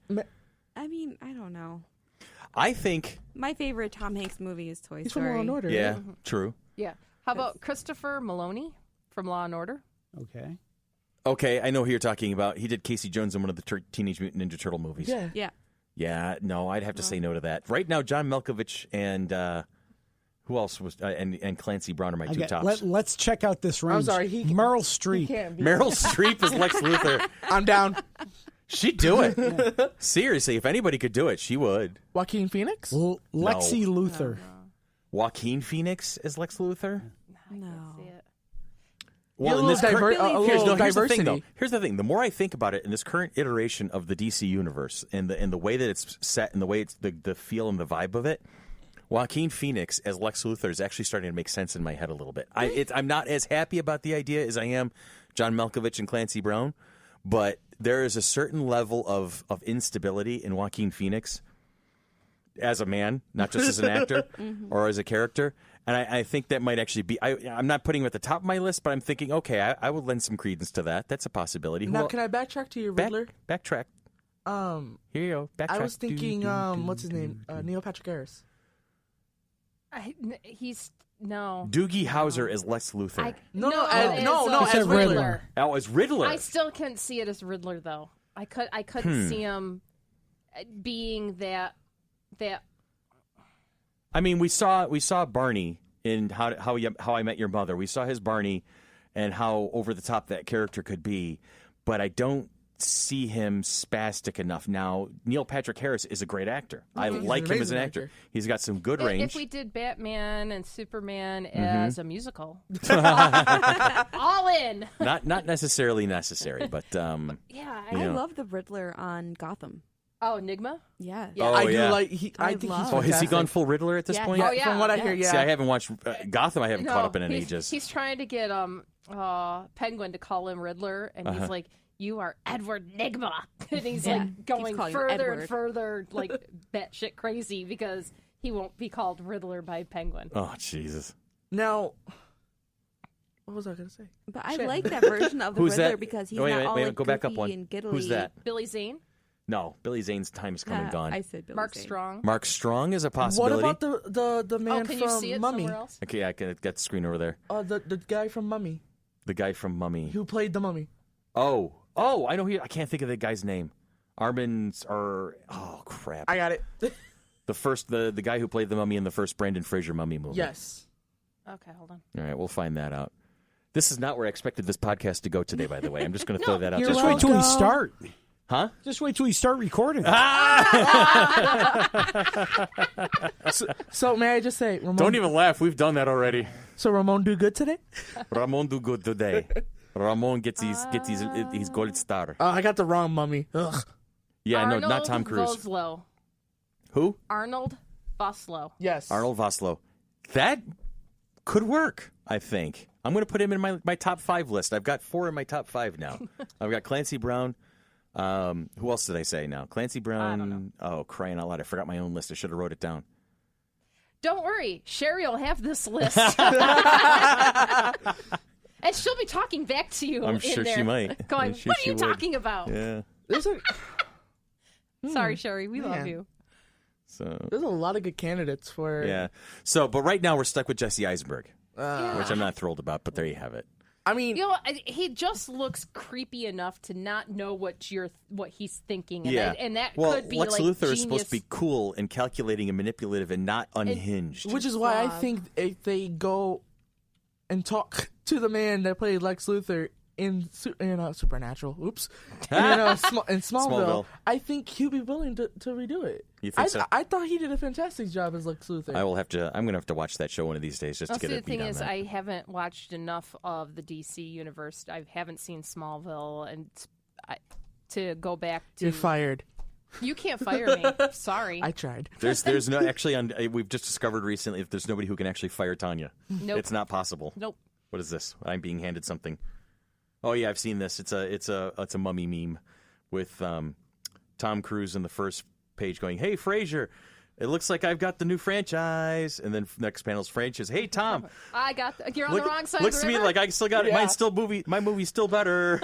I mean, I don't know. I think. My favorite Tom Hanks movie is Toy He's from Story. Law and Order. Yeah, right? true. Yeah. How about Christopher Maloney from Law and Order? Okay. Okay, I know who you're talking about. He did Casey Jones in one of the Teenage Mutant Ninja Turtle movies. Yeah. Yeah. Yeah, no, I'd have to say no to that. Right now, John Malkovich and who else was and Clancy Brown are my two tops. Let's check out this range. I'm sorry. Meryl He Streep. can't be. Meryl Streep is Lex Luthor. I'm down. She'd do it. Seriously, if anybody could do it, she would. Joaquin Phoenix? Lexi Luthor. Joaquin Phoenix as Lex Luthor? No. See it. Well, in this here's here's diversity. the thing, though. Here's the thing. The more I think about it, in this current iteration of the DC universe, and the way that it's set, and the way it's the feel and the vibe of it, Joaquin Phoenix as Lex Luthor is actually starting to make sense in my head a little bit. I'm not as happy about the idea as I am John Malkovich and Clancy Brown, but there is a certain level of instability in Joaquin Phoenix as a man, not just as an actor or as a character. And I think that might actually be. I'm not putting him at the top of my list, but I'm thinking, okay, I would lend some credence to that. That's a possibility. Now, can I backtrack to your Riddler? Backtrack. Here you go. Backtrack. I was thinking, what's his name? Neil Patrick Harris. He's no. Doogie Howser as Lex Luthor. As Riddler. Oh, as Riddler. I still couldn't see it as Riddler though. I couldn't see him being that. I mean, we saw Barney in How I Met Your Mother. We saw his Barney and how over the top that character could be, but I don't see him spastic enough. Now, Neil Patrick Harris is a great actor. I like him as an actor. He's got some good range. If we did Batman and Superman as a musical, all in. Not necessarily necessary, but yeah, I love the Riddler on Gotham. Oh, Enigma? Yeah. Oh, I yeah. do like. I think he's Oh, has he gone full Riddler at this point? Yeah, Oh, yeah. from what I hear, yeah. See, I haven't watched Gotham. I haven't caught up in it in he's, ages. He's trying to get Penguin to call him Riddler, and he's like, "You are Edward Nigma," and he's like going further and further, like batshit crazy because he won't be called Riddler by Penguin. Oh, Jesus. Now, what was I going to say? But I like that version of the Who's Riddler that? because he's Wait, not all like go back up goofy one. and giddly. Who's that? Billy Zane, No, Billy Zane's time is come and gone. I said Billy Mark Zane. Strong. Mark Strong is a What possibility. about the man can from you see it Mummy? somewhere else? Okay, I got the screen over there. The guy from Mummy The guy from Mummy. who played the Mummy. Oh, I know. I can't think of the guy's name. Oh crap! I got it. the guy who played the Mummy in the first Brendan Fraser Mummy movie. Yes. Okay, hold on. All right, we'll find that out. This is not where I expected this podcast to go today. By the way, I'm just going to throw that out. Just there. wait till we start. Huh? Just wait till we start recording. So may I just say, Ramon, Don't even laugh. We've done that already. So Ramon do good today? Ramon do good today. Ramon gets his gold star. Oh, I got the wrong Mummy. Ugh. Yeah, Arnold no, not Tom Cruise. Vosloo. Who? Arnold Vosloo. Yes. Arnold Vosloo. That could work, I think. I'm going to put him in my top 5 list. I've got 4 in my top 5 now. I've got Clancy Brown. Who else did I say now? Clancy Brown. I don't know. Oh, crying out loud. I forgot my own list. I should have wrote it down. Don't worry, Sherry will have this list. And she'll be talking back to you. I'm in sure there, she might. Going, I'm sure what are she you would. talking about? Yeah. There's a Sorry, Sherry, we love Man. you. So, there's a lot of good candidates for. yeah. So, but right now we're stuck with Jesse Eisenberg, Yeah. which I'm not thrilled about, but there you have it. I mean, You know, he just looks creepy enough to not know what he's thinking, and Yeah. that well, could be Lex like Luthor genius. is supposed to be cool and calculating and manipulative and not unhinged. which is why I think if they go and talk to the man that played Lex Luthor in Supernatural, in Smallville, Smallville. I think he'll be willing to redo it. You think so? I thought he did a fantastic job as Lex Luthor. I'm going to have to watch that show one of these days just to get Also, a the beat thing on is, that. I haven't watched enough of the DC universe. I haven't seen Smallville, and to go back to You're fired. You can't fire me. Sorry. I tried. There's no actually we've just discovered recently if there's nobody who can actually fire Tanya. Nope. It's not possible. Nope. What is this? I'm being handed something. Oh yeah, I've seen this. It's a mummy meme with Tom Cruise in the first page going, "Hey Frasier, it looks like I've got the new franchise." And then next panel's franchise. "Hey Tom, I got you're on the wrong side looks of the to me river. like I still got it. Yeah. My movie's still better."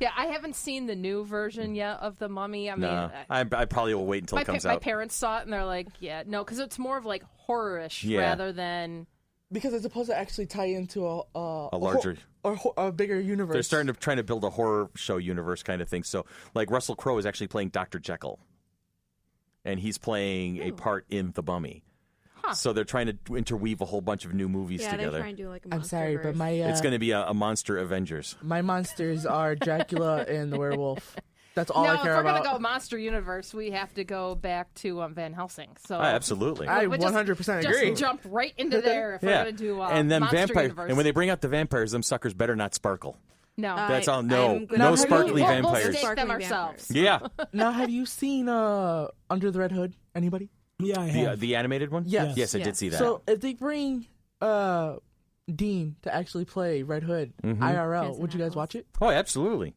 Yeah, I haven't seen the new version yet of The Mummy. I mean, No, I probably will wait until it comes my out. parents saw it and they're like, yeah, no, because it's more of like horror-ish Yeah. rather than Because it's supposed to actually tie into a larger or a bigger universe. They're trying to build a horror show universe kind of thing. So, like Russell Crowe is actually playing Dr. Jekyll, and he's playing a part in The Mummy. Huh. So they're trying to interweave a whole bunch of new movies together. Yeah, they're trying to do like a monster. I'm sorry, but my it's going to be a monster Avengers. My monsters are Dracula and the werewolf. That's all I care if we're about. going to go monster universe, we have to go back to Van Helsing. So absolutely, I 100% agree. Just jump right into there if we're going to do and then monster universe. And when they bring out the vampires, them suckers better not sparkle. No, that's all. No sparkly vampires. We'll stake them ourselves. Yeah. Now, have you seen Under the Red Hood? Anybody? Yeah, I have. The animated one? Yes. I did see that. So if they bring Dean to actually play Red Hood IRL, Jensen would you guys Ackles. watch it? Oh, absolutely.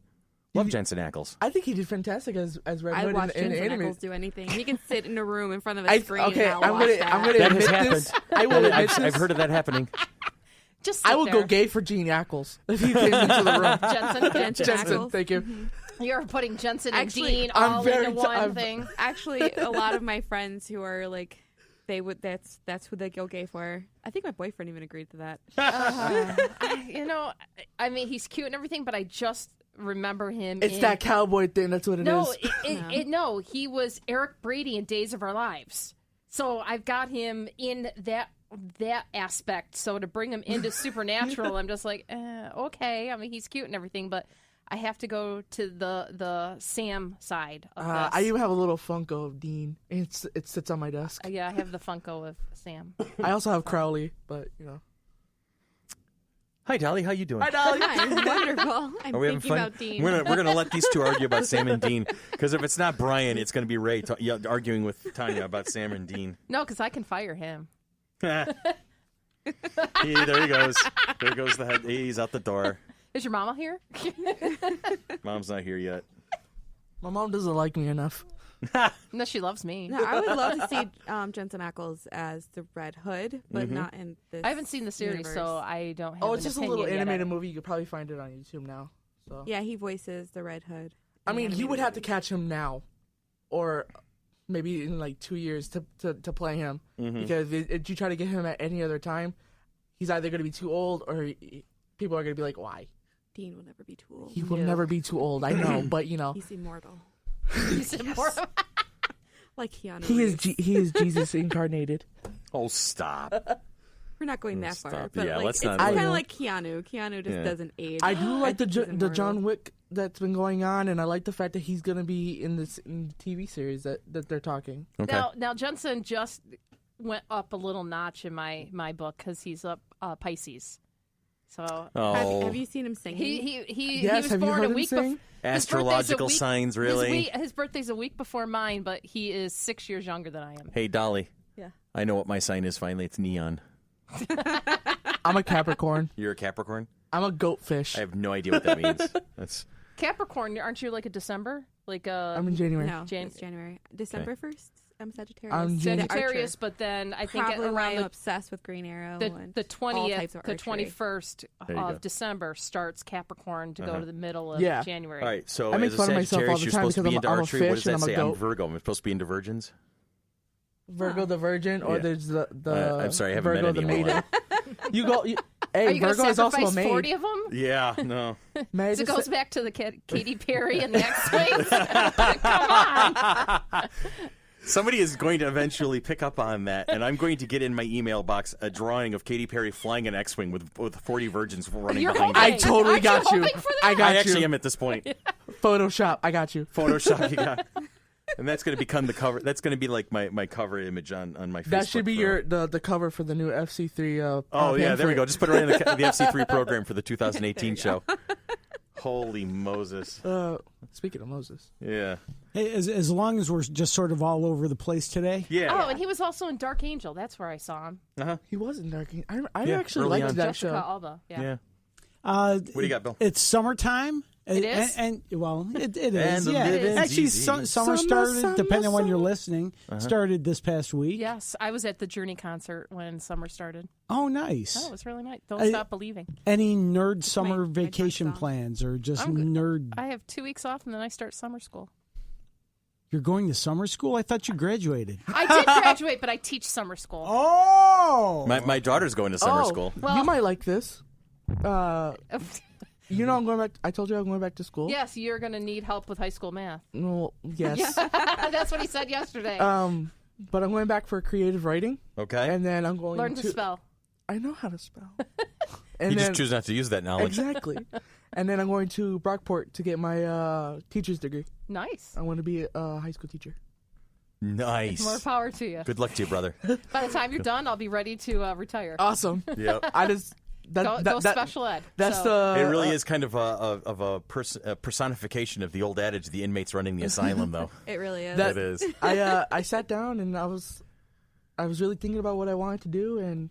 Love Jensen Ackles. I think he did fantastic as Red I Hood watch in the Jensen anime. Ackles do anything. He can sit in a room in front of a screen. Okay, and I'll watch that. I'm gonna That admit has this. happened. I will admit this. I've heard of that happening. Just I will go gay for Gene Ackles if he came into the room. Jensen Jensen, Ackles. thank you. Mm-hmm. You're putting Jensen and Actually, Dean I'm all very into one thing. Actually, a lot of my friends who are like, that's who they go gay for. I think my boyfriend even agreed to that. I mean, he's cute and everything, but I just remember him. It's that cowboy thing. That's what it is. No, he was Eric Brady in Days of Our Lives. So I've got him in that aspect. So to bring him into Supernatural, I'm just like, okay. I mean, he's cute and everything, but I have to go to the Sam side of this. I even have a little Funko of Dean. It sits on my desk. Yeah, I have the Funko of Sam. I also have Crowley, but you know. Hi, Dolly. How you doing? Hi, Dolly. Hi, wonderful. I'm Are we having thinking fun? about Dean. We're gonna let these two argue about Sam and Dean, because if it's not Brian, it's gonna be Ray arguing with Tanya about Sam and Dean. No, because I can fire him. There he goes. There goes the head. He's out the door. Is your mama here? Mom's not here yet. My mom doesn't like me enough. No, she loves me. No, I would love to see Jensen Ackles as the Red Hood, but not in this. I haven't seen the series, universe. so I don't have. Oh, it's an just a little opinion yet. animated movie. You could probably find it on YouTube now. So Yeah, he voices the Red Hood. I mean, you would have to catch him now, or maybe in like 2 years to play him. Because if you try to get him at any other time, he's either going to be too old or people are going to be like, why? Dean will never be too old. He will never be too old. I know, but you know, He's immortal. He's immortal. Like Keanu he Reeves. he is Jesus incarnated. Oh, stop. We're not going that far. stop. But Yeah, like, let's it's not- kind I know. of like Keanu. Keanu just doesn't age. I do like think he's the immortal. John Wick that's been going on, and I like the fact that he's going to be in the TV series that they're talking. Okay. Now Jensen just went up a little notch in my book because he's up Pisces. So Have you seen him sing? he Yes, was have you born heard a him week sing? before. Astrological signs, really? His birthday's a week before mine, but he is 6 years younger than I am. Hey, Dolly. Yeah. I know what my sign is finally. It's neon. I'm a Capricorn. You're a Capricorn? I'm a goatfish. I have no idea what that means. That's Capricorn, aren't you like a December? Like I'm in January. No, it's January. December 1st. I'm Sagittarius. I'm Sagittarius, but then I think Probably why around I'm obsessed with Green Arrow. the and the all types 20th, of the archery. 21st There you go. of December starts Capricorn to go to the middle of Yeah. January. all right. So I make as a fun of myself all Sagittarius, the you're time supposed to because be into I'm a archery. What fish does that and I'm a say? I'm goat. Virgo. I'm supposed to be into virgins. Virgo the Virgin, or Yeah. there's the I'm sorry, I haven't Virgo met the any in my Maiden. You go. Hey, Are you going to Virgo is also a sacrifice maid. 40 of them? Yeah. No. May I So it just goes say- back to the Katy Perry and the X-Wings. Come on. Somebody is going to eventually pick up on that, and I'm going to get in my email box a drawing of Katy Perry flying an X-wing with 40 virgins running You're behind hoping. her. I totally Aren't got you you. hoping for that? I got I you. actually am at this point. Photoshop. I got you. Photoshop, you got. And that's going to become the cover. That's going to be like my cover image on my Facebook. That should be for- the cover for the new FC3. Oh, yeah, there we pamphlet. go. Just put it right in the FC3 program for the 2018 show. Holy Moses. Speaking of Moses, Yeah. Hey, as long as we're just sort of all over the place today. Yeah. Oh, and he was also in Dark Angel. That's where I saw him. he was in Dark. I Yeah, actually early liked on. that Jessica show. Alba. Yeah. What do you got, Bill? It's summertime. It is? And well, it And is. the Yeah, living's actually, easy. summer Summer, started. summer, Depending on when you're summer. listening, started this past week. Yes, I was at the Journey concert when summer started. Oh, nice. Oh, it was really nice. Don't stop believing. Any nerd summer my vacation song. plans or just I'm good. nerd? I have 2 weeks off and then I start summer school. You're going to summer school? I thought you graduated. I did graduate, but I teach summer school. Oh! My daughter's going to summer school. Well, you might like this. You know, I'm going back. I told you I'm going back to school. Yes, you're going to need help with high school math. Well, yes. That's what he said yesterday. But I'm going back for creative writing. Okay. And then I'm going Learn to spell. I know how to spell. And you just choose not to use that knowledge. Exactly. And then I'm going to Brockport to get my teacher's degree. Nice. I want to be a high school teacher. Nice. More power to you. Good luck to you, brother. By the time you're done, I'll be ready to retire. Awesome. Yep. I just go special ed. That's It really is kind of a personification of the old adage: the inmates running the asylum. Though It really is. it is. I sat down and I was really thinking about what I wanted to do, and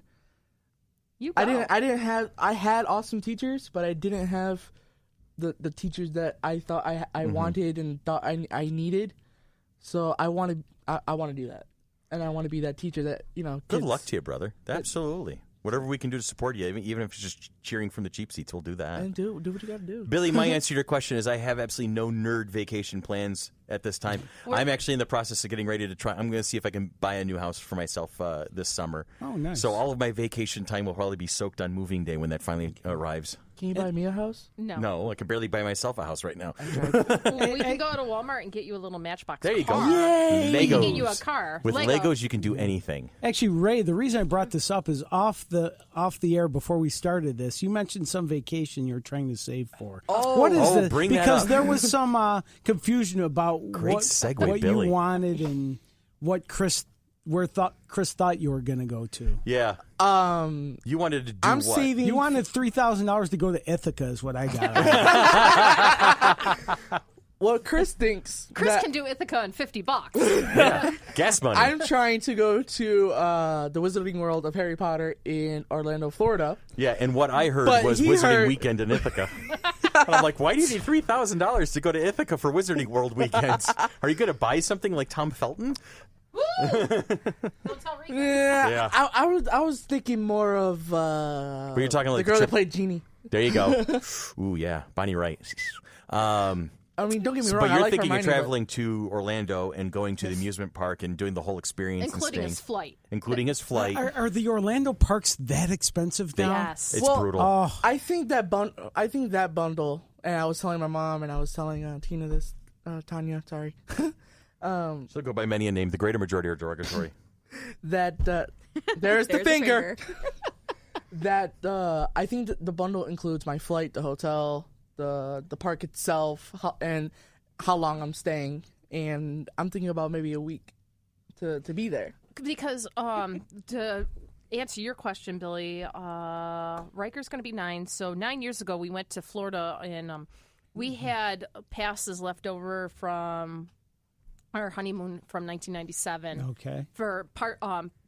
I had awesome teachers, but I didn't have the teachers that I thought I wanted and thought I needed. So I want to do that, and I want to be that teacher that Good kids, luck to you, brother. Absolutely. Whatever we can do to support you, even if it's just cheering from the cheap seats, we'll do that. and do what you got to do. Billy, my answer to your question is I have absolutely no nerd vacation plans at this time. I'm actually in the process of getting ready to try. I'm going to see if I can buy a new house for myself this summer. Oh, nice. So all of my vacation time will probably be soaked on moving day when that finally arrives. Can you buy me a house? No, I can barely buy myself a house right now. Well, we can go to Walmart and get you a little Matchbox There you car. go. Yay! We Legos. can get you a car. With Lego. Legos, you can do anything. Actually, Ray, the reason I brought this up is off the air before we started this. You mentioned some vacation you were trying to save for. What is this? bring that Because up. there was some confusion about Great what segue, Billy. you wanted and what Chris thought you were going to go to. Yeah. You wanted to do I'm what? saving. You wanted $3,000 to go to Ithaca is what I got. Well, Chris thinks Chris that can do Ithaca in $50. Gas money. I'm trying to go to the Wizarding World of Harry Potter in Orlando, Florida. Yeah, and what I heard But was he Wizarding heard- Weekend in Ithaca. And I'm like, why do you need $3,000 to go to Ithaca for Wizarding World weekends? Are you going to buy something like Tom Felton? Don't tell Rika. Yeah. I was thinking more of But you're talking like the girl trip- that played Genie. There you go. Ooh, yeah, Bonnie Wright. I mean, don't get me wrong. But you're I like thinking of Hermione, traveling to Orlando and going to the amusement park and doing the whole experience, Including and his staying, flight. including his flight. Are the Orlando parks that expensive now? Yes. It's Well, brutal. Oh, I think that bundle, and I was telling my mom, and I was telling Tina this, Tanya, sorry, So go by many a name. The greater majority are derogatory. that there's the There's a finger. That I think the bundle includes my flight, the hotel, the park itself, and how long I'm staying. And I'm thinking about maybe a week to be there. Because to answer your question, Billy, Riker's going to be 9. So 9 years ago, we went to Florida, and we had passes left over from our honeymoon from 1997. okay. For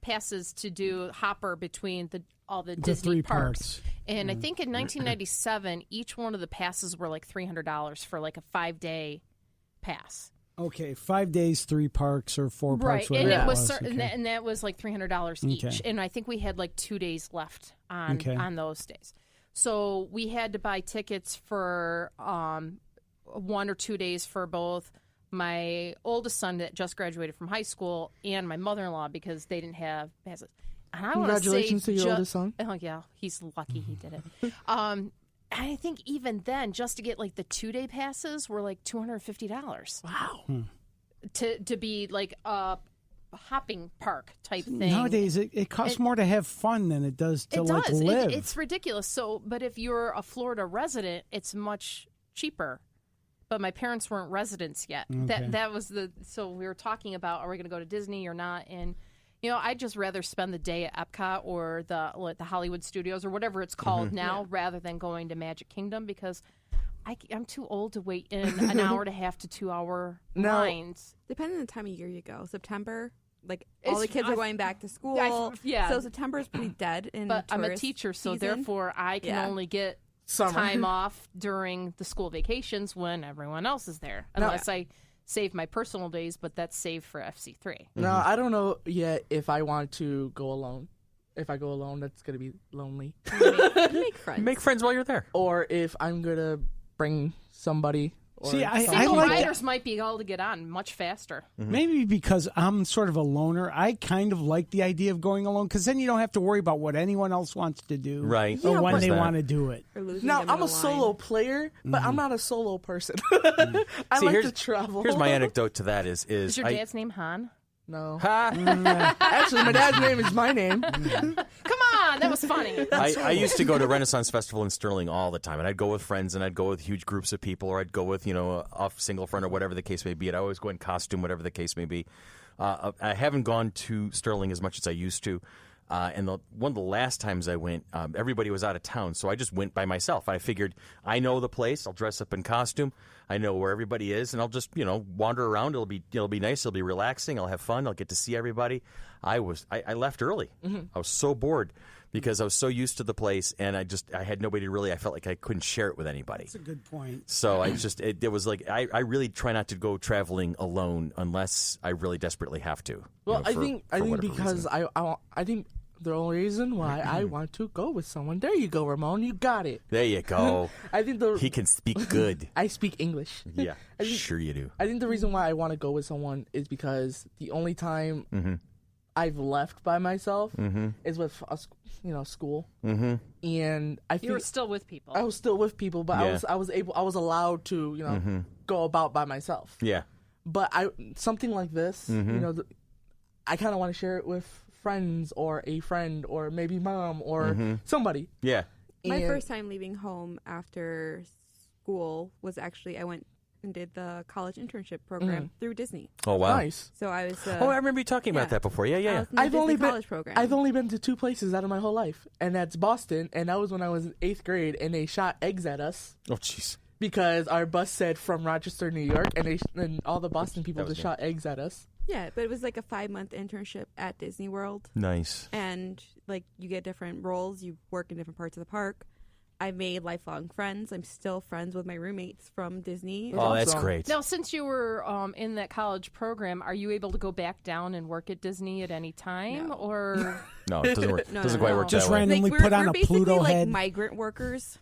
passes to do hopper between all the The Disney three parks. parks. And I think in 1997, each one of the passes were like $300 for like a 5-day pass. Okay, 5 days, 3 parks, or 4 parks. Right, and whatever it was okay. and that was like $300 each. Okay. And I think we had like 2 days left on those days. So we had to buy tickets for 1 or 2 days for both my oldest son that just graduated from high school and my mother-in-law because they didn't have passes. And I Congratulations to say your oldest son. Oh yeah, he's lucky he did it. And I think even then, just to get like the 2-day passes were like $250. Wow. To be like a hopping park type thing. Nowadays, it costs more to have fun than it does to It does. live. It's ridiculous. So, but if you're a Florida resident, it's much cheaper. But my parents weren't residents yet. Okay. That was so we were talking about, are we going to go to Disney or not? And I'd just rather spend the day at Epcot or the Hollywood Studios or whatever it's called now, rather than going to Magic Kingdom because I'm too old to wait in an hour and a half to 2 hour lines. Depending on the time of year you go. September, like all the kids are going back to school. Yeah. So September is pretty dead in But I'm a tourist teacher, so season. therefore I can only get Summer. time off during the school vacations when everyone else is there, unless I save my personal days, but that's saved for FC3. No, I don't know yet if I want to go alone. If I go alone, that's going to be lonely. Make friends. Make friends while you're there. Or if I'm going to bring somebody See, I single like riders might be able to get on much faster. Maybe because I'm sort of a loner, I kind of like the idea of going alone because then you don't have to worry about what anyone else wants to do, Right? Or Yeah, when but- they want to do it. Or losing Now them in I'm a line. solo player, but I'm not a solo person. I See, like here's- to travel. Here's my anecdote to that: is Is your dad's name Han? No, Ha! actually, my dad's name is my name. Come on, that was funny. I used to go to Renaissance Festival in Sterling all the time, and I'd go with friends, and I'd go with huge groups of people, or I'd go with a single friend or whatever the case may be. And I always go in costume, whatever the case may be. I haven't gone to Sterling as much as I used to. And one of the last times I went, everybody was out of town, so I just went by myself. I figured I know the place. I'll dress up in costume. I know where everybody is, and I'll just wander around. It'll be nice. It'll be relaxing. I'll have fun. I'll get to see everybody. I left early. I was so bored because I was so used to the place, and I had nobody to really. I felt like I couldn't share it with anybody. That's a good point. So it was like I really try not to go traveling alone unless I really desperately have to. Well, for I think whatever because reason. I think the only reason why I want to go with someone. There you go, Ramon. You got it. There you go. I think He can speak good. I speak English. Yeah, I think- sure you do. I think the reason why I want to go with someone is because the only time I've left by myself is with school, and I You feel were still with people. I was still with people, but Yeah. I was allowed to go about by myself. Yeah. But something like this, I kind of want to share it with friends or a friend or maybe mom or somebody. Yeah. My And- first time leaving home after school was actually I went and did the college internship program through Disney. Oh wow. Nice. So I was. Oh, I remember you talking about yeah. that before. Yeah, I yeah. was in the Disney college program. I've only been to 2 places out of my whole life, and that's Boston, and that was when I was in 8th grade, and they shot eggs at us Oh, jeez. because our bus said from Rochester, New York, and all the Boston people That was just shot eggs at us. Yeah, but it was like a 5-month internship at Disney World, Nice. and like you get different roles. You work in different parts of the park. I made lifelong friends. I'm still friends with my roommates from Disney. Oh, that's awesome. great. Now, since you were in that college program, are you able to go back down and work at Disney at any time? No. Or No, it doesn't work. No, doesn't no, quite no. work Just that way. randomly we're, put on we're a basically Pluto like head. migrant workers.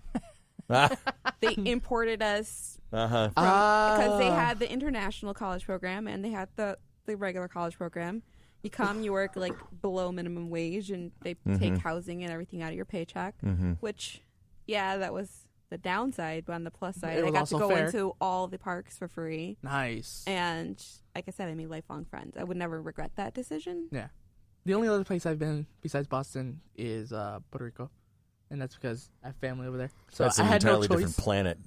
They imported us Uh-huh. because they had the international college program and they had the regular college program. You come, you work like below minimum wage, and they take housing and everything out of your paycheck. Which, yeah, that was the downside, but on the plus side, It I was got to also go fair. into all the parks for free. Nice. And like I said, I made lifelong friends. I would never regret that decision. Yeah. The only other place I've been besides Boston is Puerto Rico, and that's because I have family over there. So That's I an had no entirely choice. different planet.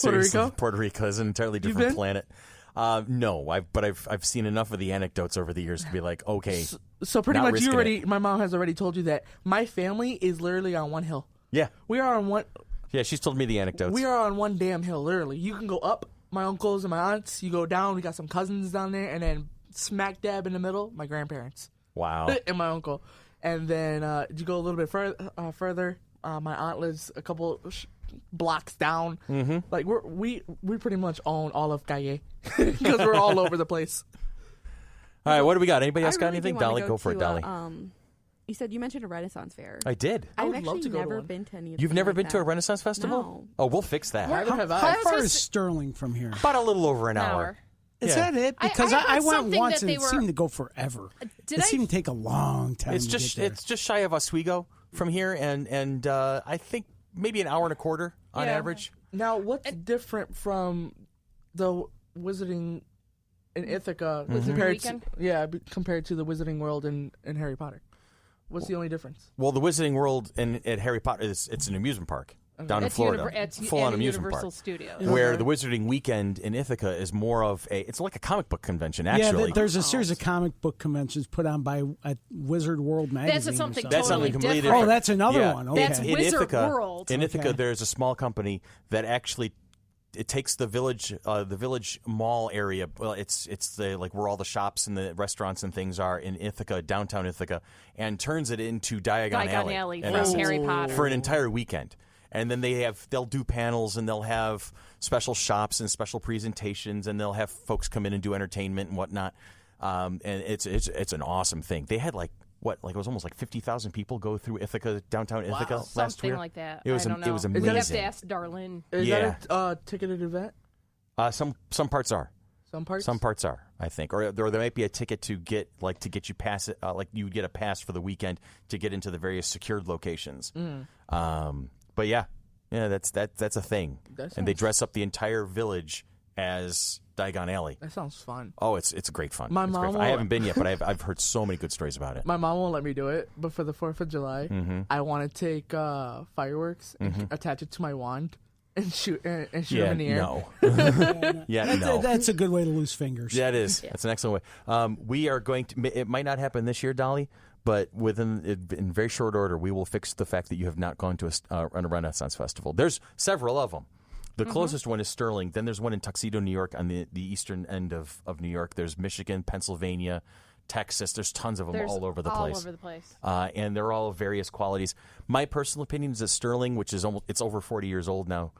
Puerto Rico? Puerto Rico is an entirely You've different been? planet. No, I've seen enough of the anecdotes over the years to be like, okay, So pretty Not much you risking already. My mom has already told you that my family is literally on one hill. yeah, We are on one. yeah. She's told me the anecdotes. We are on one damn hill. Literally, you can go up. My uncles and my aunts. You go down. We got some cousins down there, and then smack dab in the middle, my grandparents Wow. and my uncle. And then you go a little bit further. My aunt lives a couple blocks down. Mm-hmm. Like we pretty much own all of Calle because we're all over the place. All right, what do we got? Anybody else I got really do anything? wanna Dolly, go for it, to, Dolly. You said you mentioned a Renaissance fair. I did. I I've would love actually to go to never one. been to any of You've them never like been to a that. Renaissance festival? No. Oh, we'll fix that. Neither have How I. far gonna is say- Sterling from here? About a little over an hour. Is Yeah. that it? I Because heard I went something once that and they it were- seemed to go forever. Did it I- seemed to take a long time. It's to just get there. it's just shy of Oswego from here, and I think maybe an hour and a quarter on Yeah. average. Now, what's different from the Wizarding in Ithaca compared to, Weekend? compared to the Wizarding World in Harry Potter? What's the only difference? Well, the Wizarding World at Harry Potter it's an amusement park down in It's Florida, it's full on at amusement Universal park. Studios. Where the Wizarding Weekend in Ithaca is more of it's like a comic book convention. Actually, there's a series of comic book conventions put on by Wizard World magazine. That's or something something. That's totally something completely different. Oh, that's another Yeah. one. Okay. That's Wizard World. In Ithaca, Okay. there's a small company that actually it takes the village mall area. Well, it's the like where all the shops and the restaurants and things are in Ithaca, downtown Ithaca, and turns it into Diagon Alley in from essence, Harry Potter. for an entire weekend. And then they'll do panels and they'll have special shops and special presentations and they'll have folks come in and do entertainment and whatnot. And it's an awesome thing. They had it was almost like 50,000 people go through Ithaca, downtown Ithaca last Something year. like that. It was I don't know. it was We amazing. have to ask Darlene. Is Yeah. that a ticketed event? Some parts are. Some parts? Some parts are, I think. Or there might be a ticket to get you past it, like you would get a pass for the weekend to get into the various secured locations. But yeah, that's a thing. And they dress up the entire village as Diagon Alley. That sounds fun. Oh, it's great fun. I haven't been yet, but I've heard so many good stories about it. My mom won't let me do it, but for the 4th of July, I want to take fireworks and attach it to my wand. And shoot them in the air. No. That's a good way to lose fingers. Yeah, it is. That's an excellent way. We are going to. It might not happen this year, Dolly, but in very short order, we will fix the fact that you have not gone to a Renaissance Festival. There's several of them. The closest one is Sterling. Then there's one in Tuxedo, New York, on the eastern end of New York. There's Michigan, Pennsylvania, Texas. There's tons of them all over the place. And they're all of various qualities. My personal opinion is that Sterling, which is it's over 40 years old now,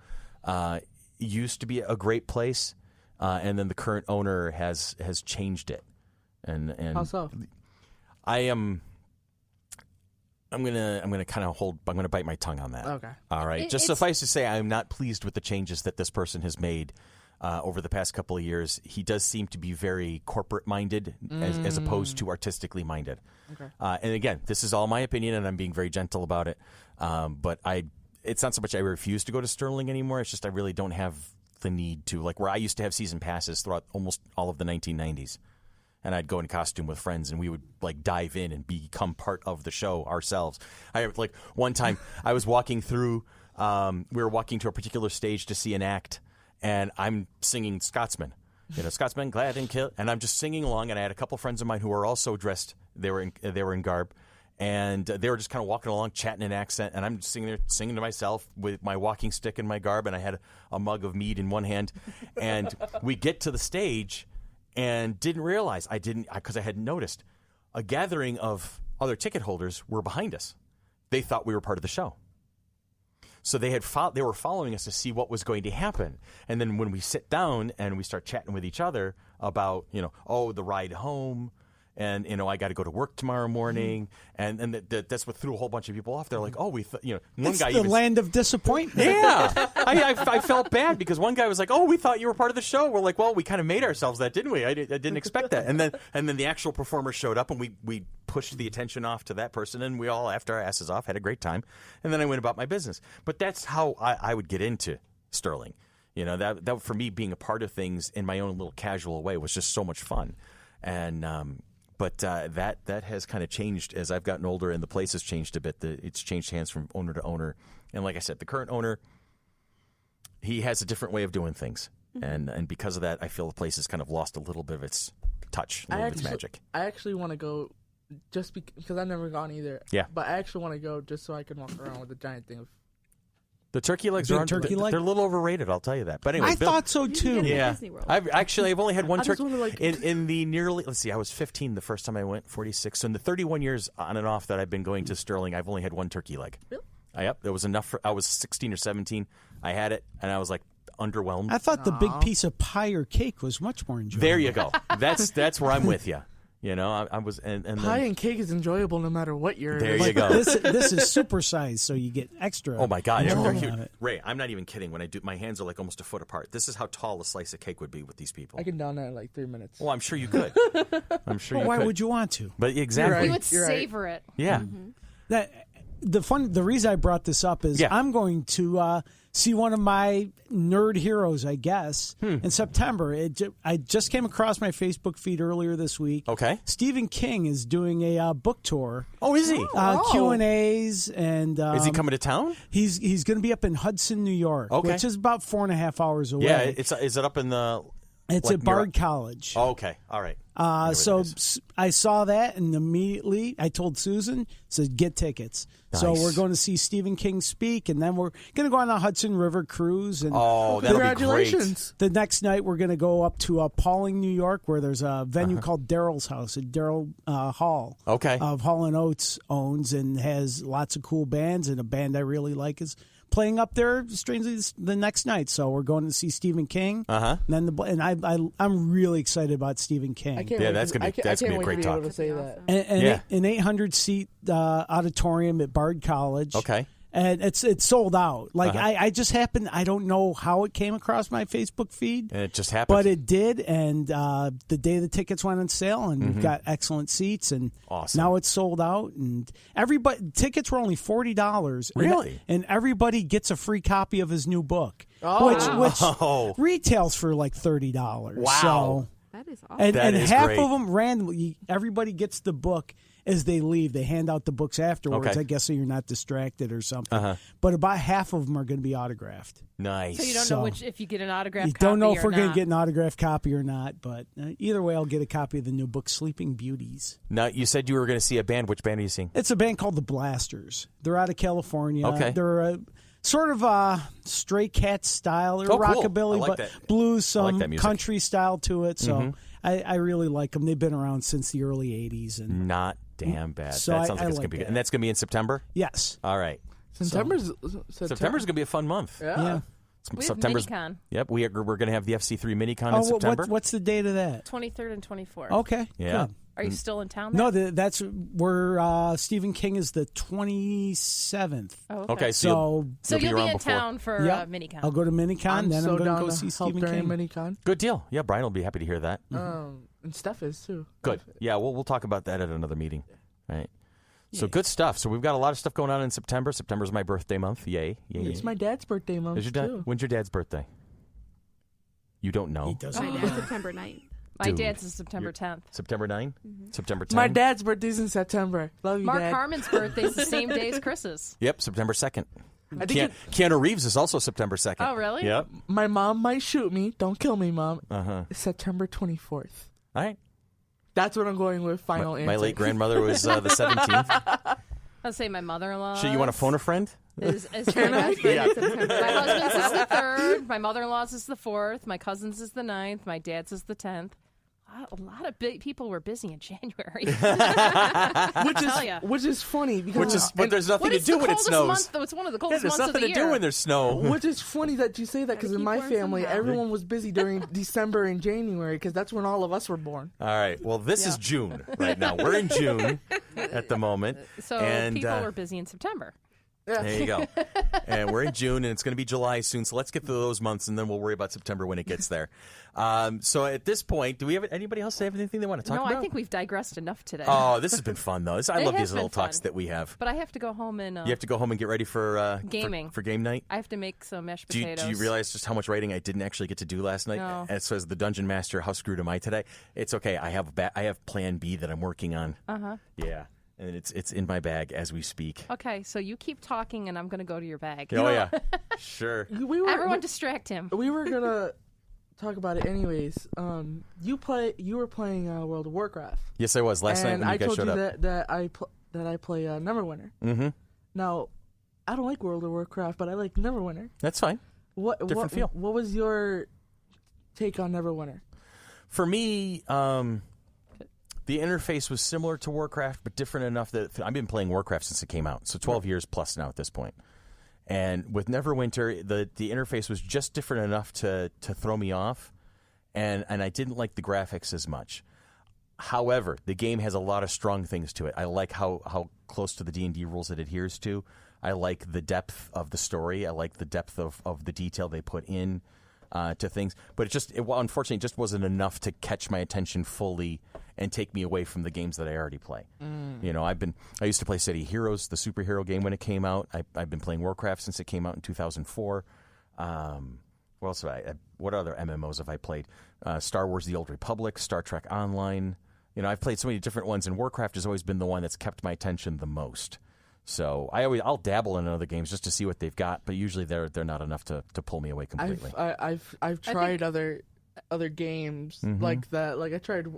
used to be a great place, and then the current owner has changed it. And how so? I'm gonna bite my tongue on that. Okay. All right. Just suffice to say, I'm not pleased with the changes that this person has made over the past couple of years. He does seem to be very corporate minded as opposed to artistically minded. Okay. And again, this is all my opinion, and I'm being very gentle about it. But it's not so much I refuse to go to Sterling anymore. It's just I really don't have the need to. Like where I used to have season passes throughout almost all of the 1990s. And I'd go in costume with friends, and we would like dive in and become part of the show ourselves. One time I was walking through. We were walking to a particular stage to see an act, and I'm singing Scotsman. Scotsman, glad and kill, and I'm just singing along. And I had a couple friends of mine who were also dressed. They were in garb, and they were just kind of walking along, chatting in accent. And I'm just sitting there singing to myself with my walking stick and my garb, and I had a mug of mead in one hand. And we get to the stage. And didn't realize because I hadn't noticed a gathering of other ticket holders were behind us. They thought we were part of the show, so they were following us to see what was going to happen. And then when we sit down and we start chatting with each other about the ride home, and I got to go to work tomorrow morning, and that's what threw a whole bunch of people off. They're like, oh, one guy the land of disappointment. Yeah, I felt bad because one guy was like, oh, we thought you were part of the show. We're like, well, we kind of made ourselves that, didn't we? I didn't expect that. And then the actual performer showed up, and we pushed the attention off to that person, and we all laughed our asses off, had a great time, and then I went about my business. But that's how I would get into Sterling. That for me, being a part of things in my own little casual way was just so much fun, and. But that has kind of changed as I've gotten older, and the place has changed a bit. It's changed hands from owner to owner. And like I said, the current owner, he has a different way of doing things. And because of that, I feel the place has kind of lost a little bit of its touch, a little bit of its magic. I actually want to go just because I've never gone either. Yeah. But I actually want to go just so I can walk around with a giant thing of. The turkey legs they're a little overrated, I'll tell you that. But anyway, I thought so too. Yeah, I've only had one turkey in the nearly. Let's see, I was 15 the first time I went. 46. So in the 31 years on and off that I've been going to Sterling, I've only had one turkey leg. Really? Yep, there was enough. I was 16 or 17. I had it, and I was like underwhelmed. I thought the big piece of pie or cake was much more enjoyable. There you go. That's where I'm with you. I was and pie and cake is enjoyable no matter what you're. There you go. This is supersized, so you get extra. Oh my God, they're huge. Ray, I'm not even kidding. When I do, my hands are like almost a foot apart. This is how tall a slice of cake would be with these people. I can down that in like 3 minutes. Well, I'm sure you could. Why would you want to? But exactly, you would savor it. Yeah. The reason I brought this up is I'm going to see one of my nerd heroes, I guess, in September. I just came across my Facebook feed earlier this week. Okay. Stephen King is doing a book tour. Oh, is he? Q&As and is he coming to town? He's going to be up in Hudson, New York, which is about 4.5 hours away. Yeah, is it up in the? It's at Bard College. Oh, okay, all right. So I saw that, and immediately I told Susan, said, get tickets. Nice. So we're going to see Stephen King speak, and then we're going to go on a Hudson River cruise. And that'll congratulations. Be great. The next night, we're going to go up to Pauling, New York, where there's a venue called Daryl's House at Daryl Hall. Okay. Of Hall & Oates owns and has lots of cool bands, and a band I really like is playing up there, strangely, the next night. So we're going to see Stephen King. And then I'm really excited about Stephen King. That's gonna be a great talk. An 800-seat auditorium at Bard College. Okay. And it's sold out. Like I just happened. I don't know how it came across my Facebook feed. And it just happened, but it did. And the day the tickets went on sale, and we've got excellent seats, and now it's sold out. And tickets were only $40. Really? And everybody gets a free copy of his new book, which retails for like $30. Wow. So, that is awesome. And is half great. of them randomly. Everybody gets the book. As they leave, they hand out the books afterwards, Okay. I guess, so you're not distracted or something. But about half of them are going to be autographed. Nice. So you don't know if you get an autographed You copy don't know if we're or going not. to get an autographed copy or not, but either way, I'll get a copy of the new book, Sleeping Beauties. Now, you said you were going to see a band. Which band are you seeing? It's a band called the Blasters. They're out of California. Okay. They're a sort of Stray Cat style. They're Cool. rockabilly, I like but that. blues, some I like that music. country style to it. So I really like them. They've been around since the early 80s. And Not damn bad. So that sounds like I it's like going to be good. that. And that's going to be in September? yes. All right. September's September's going to be a fun month. Yeah. We have September's MiniCon, Yep, we're going to have the FC3 MiniCon in September. What's the date of that? 23rd and 24th. Okay. Yeah. Good. Are you still in town? No, then? that's where Stephen King is the 27th. Oh, Okay, So you'll be around in before. town for yeah, MiniCon. I'll go to MiniCon, I'm then so I'm going down to go to see help Stephen during King. MiniCon. Good deal. Yeah, Brian will be happy to hear that. And Steph is too. Good. Yeah, we'll talk about that at another meeting. Right. So good stuff. So we've got a lot of stuff going on in September. September's my birthday month. Yay. It's my dad's birthday month Is your dad? too. When's your dad's birthday? You don't know. He doesn't My know. dad's September 9th. My Dude. dad's is September 10th. September 9? September 10? My dad's birthday's in September. Love you, Mark Dad. Harmon's birthday's the same day as Chris's. Yep, September 2nd. I think Keanu Reeves is also September 2nd. Oh, really? Yep. my mom might shoot me. Don't kill me, Mom. Uh-huh. September 24th. All right. That's what I'm going with. Final answer. My late grandmother was the 17th. I'll say my mother-in-law. Sure, you want to phone a friend? Is my best friend in September. My husband's is the 3rd. My mother-in-law's is the 4th. My cousin's is the 9th. My dad's is the 10th. A lot of people were busy in January. which is funny because But there's nothing What to is do the when it coldest snows. month, though? It's one of the coldest There's months of nothing the to year. do when there's snow. which is funny that you say that because in keep my warm family somehow. everyone was busy during December and January because that's when all of us were born. All right. Well, this is June right now. We're in June at the moment. So and, people were busy in September. There you go. And we're in June, and it's going to be July soon. So let's get through those months, and then we'll worry about September when it gets there. So at this point, do we have anybody else have anything they want to talk about? I think we've digressed enough today. Oh, this has been fun, though. I love has these little been talks fun. that we have. But I have to go home and You have to go home and get ready for Gaming. for game night. I have to make some mashed Do potatoes. you realize just how much writing I didn't actually get to do last night? No. As says the Dungeon Master, how screwed am I today? It's okay. I have Plan B that I'm working on. Yeah, and it's in my bag as we speak. Okay, so you keep talking, and I'm going to go to your bag. Oh yeah, sure. Everyone distract him. We were gonna talk about it anyways. You were playing World of Warcraft. Yes, I was last night and when you I guys told showed you up. that I play Neverwinter. Mm-hmm. Now, I don't like World of Warcraft, but I like Neverwinter. That's fine. Different feel. What was your take on Neverwinter? For me, the interface was similar to Warcraft, but different enough that I've been playing Warcraft since it came out, so 12 years plus now at this point. And with Neverwinter, the interface was just different enough to throw me off, and I didn't like the graphics as much. However, the game has a lot of strong things to it. I like how close to the D&D rules it adheres to. I like the depth of the story. I like the depth of the detail they put in to things. But unfortunately, just wasn't enough to catch my attention fully and take me away from the games that I already play. You know, I used to play City Heroes, the superhero game, when it came out. I've been playing Warcraft since it came out in 2004. What else what other MMOs have I played? Star Wars: The Old Republic, Star Trek Online. You know, I've played so many different ones, and Warcraft has always been the one that's kept my attention the most. So I'll dabble in other games just to see what they've got, but usually they're not enough to pull me away completely. I've tried other games like that. Like I tried.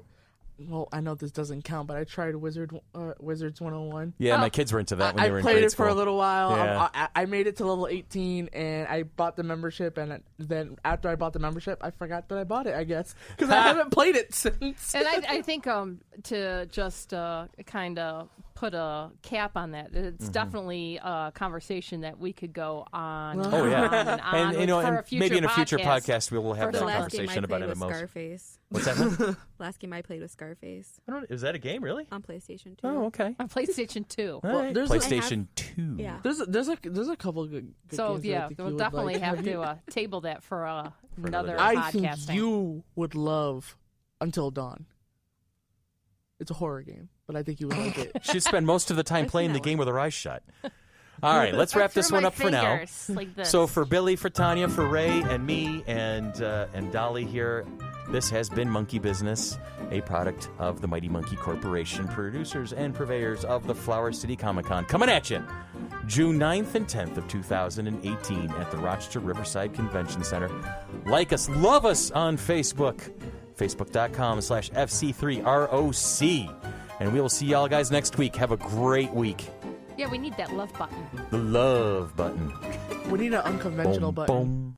Well, I know this doesn't count, but I tried Wizards 101. Yeah, my kids were into that when they were in grade I played it school. for a little while. Yeah. I made it to level 18, and I bought the membership. And then after I bought the membership, I forgot that I bought it, I guess, because I haven't played it since. And I think to just kind of put a cap on that. It's definitely a conversation that we could go on. Oh yeah, and on and maybe in a future podcast, podcast we will have that conversation about it. Scarface. What's that? Last game I played was Scarface. Is that a game really? On PlayStation 2. Oh, okay. On PlayStation 2. Well, PlayStation 2. Yeah. There's a couple good So games yeah, that we'll definitely have to table that for another I podcast. think you would love Until Dawn. It's a horror game, but I think you would like it. She'd spend most of the time playing the game with her eyes shut. All right, let's wrap this one up for now. Like this. So for Billy, for Tanya, for Ray, and me, and Dolly here, this has been Monkey Business, a product of the Mighty Monkey Corporation, producers and purveyors of the Flower City Comic-Con. Coming at you June 9th and 10th of 2018 at the Rochester Riverside Convention Center. Like us, love us on Facebook. Facebook.com/FC3ROC. And we will see y'all guys next week. Have a great week. Yeah, we need that love button. The love button. We need an unconventional button. Boom.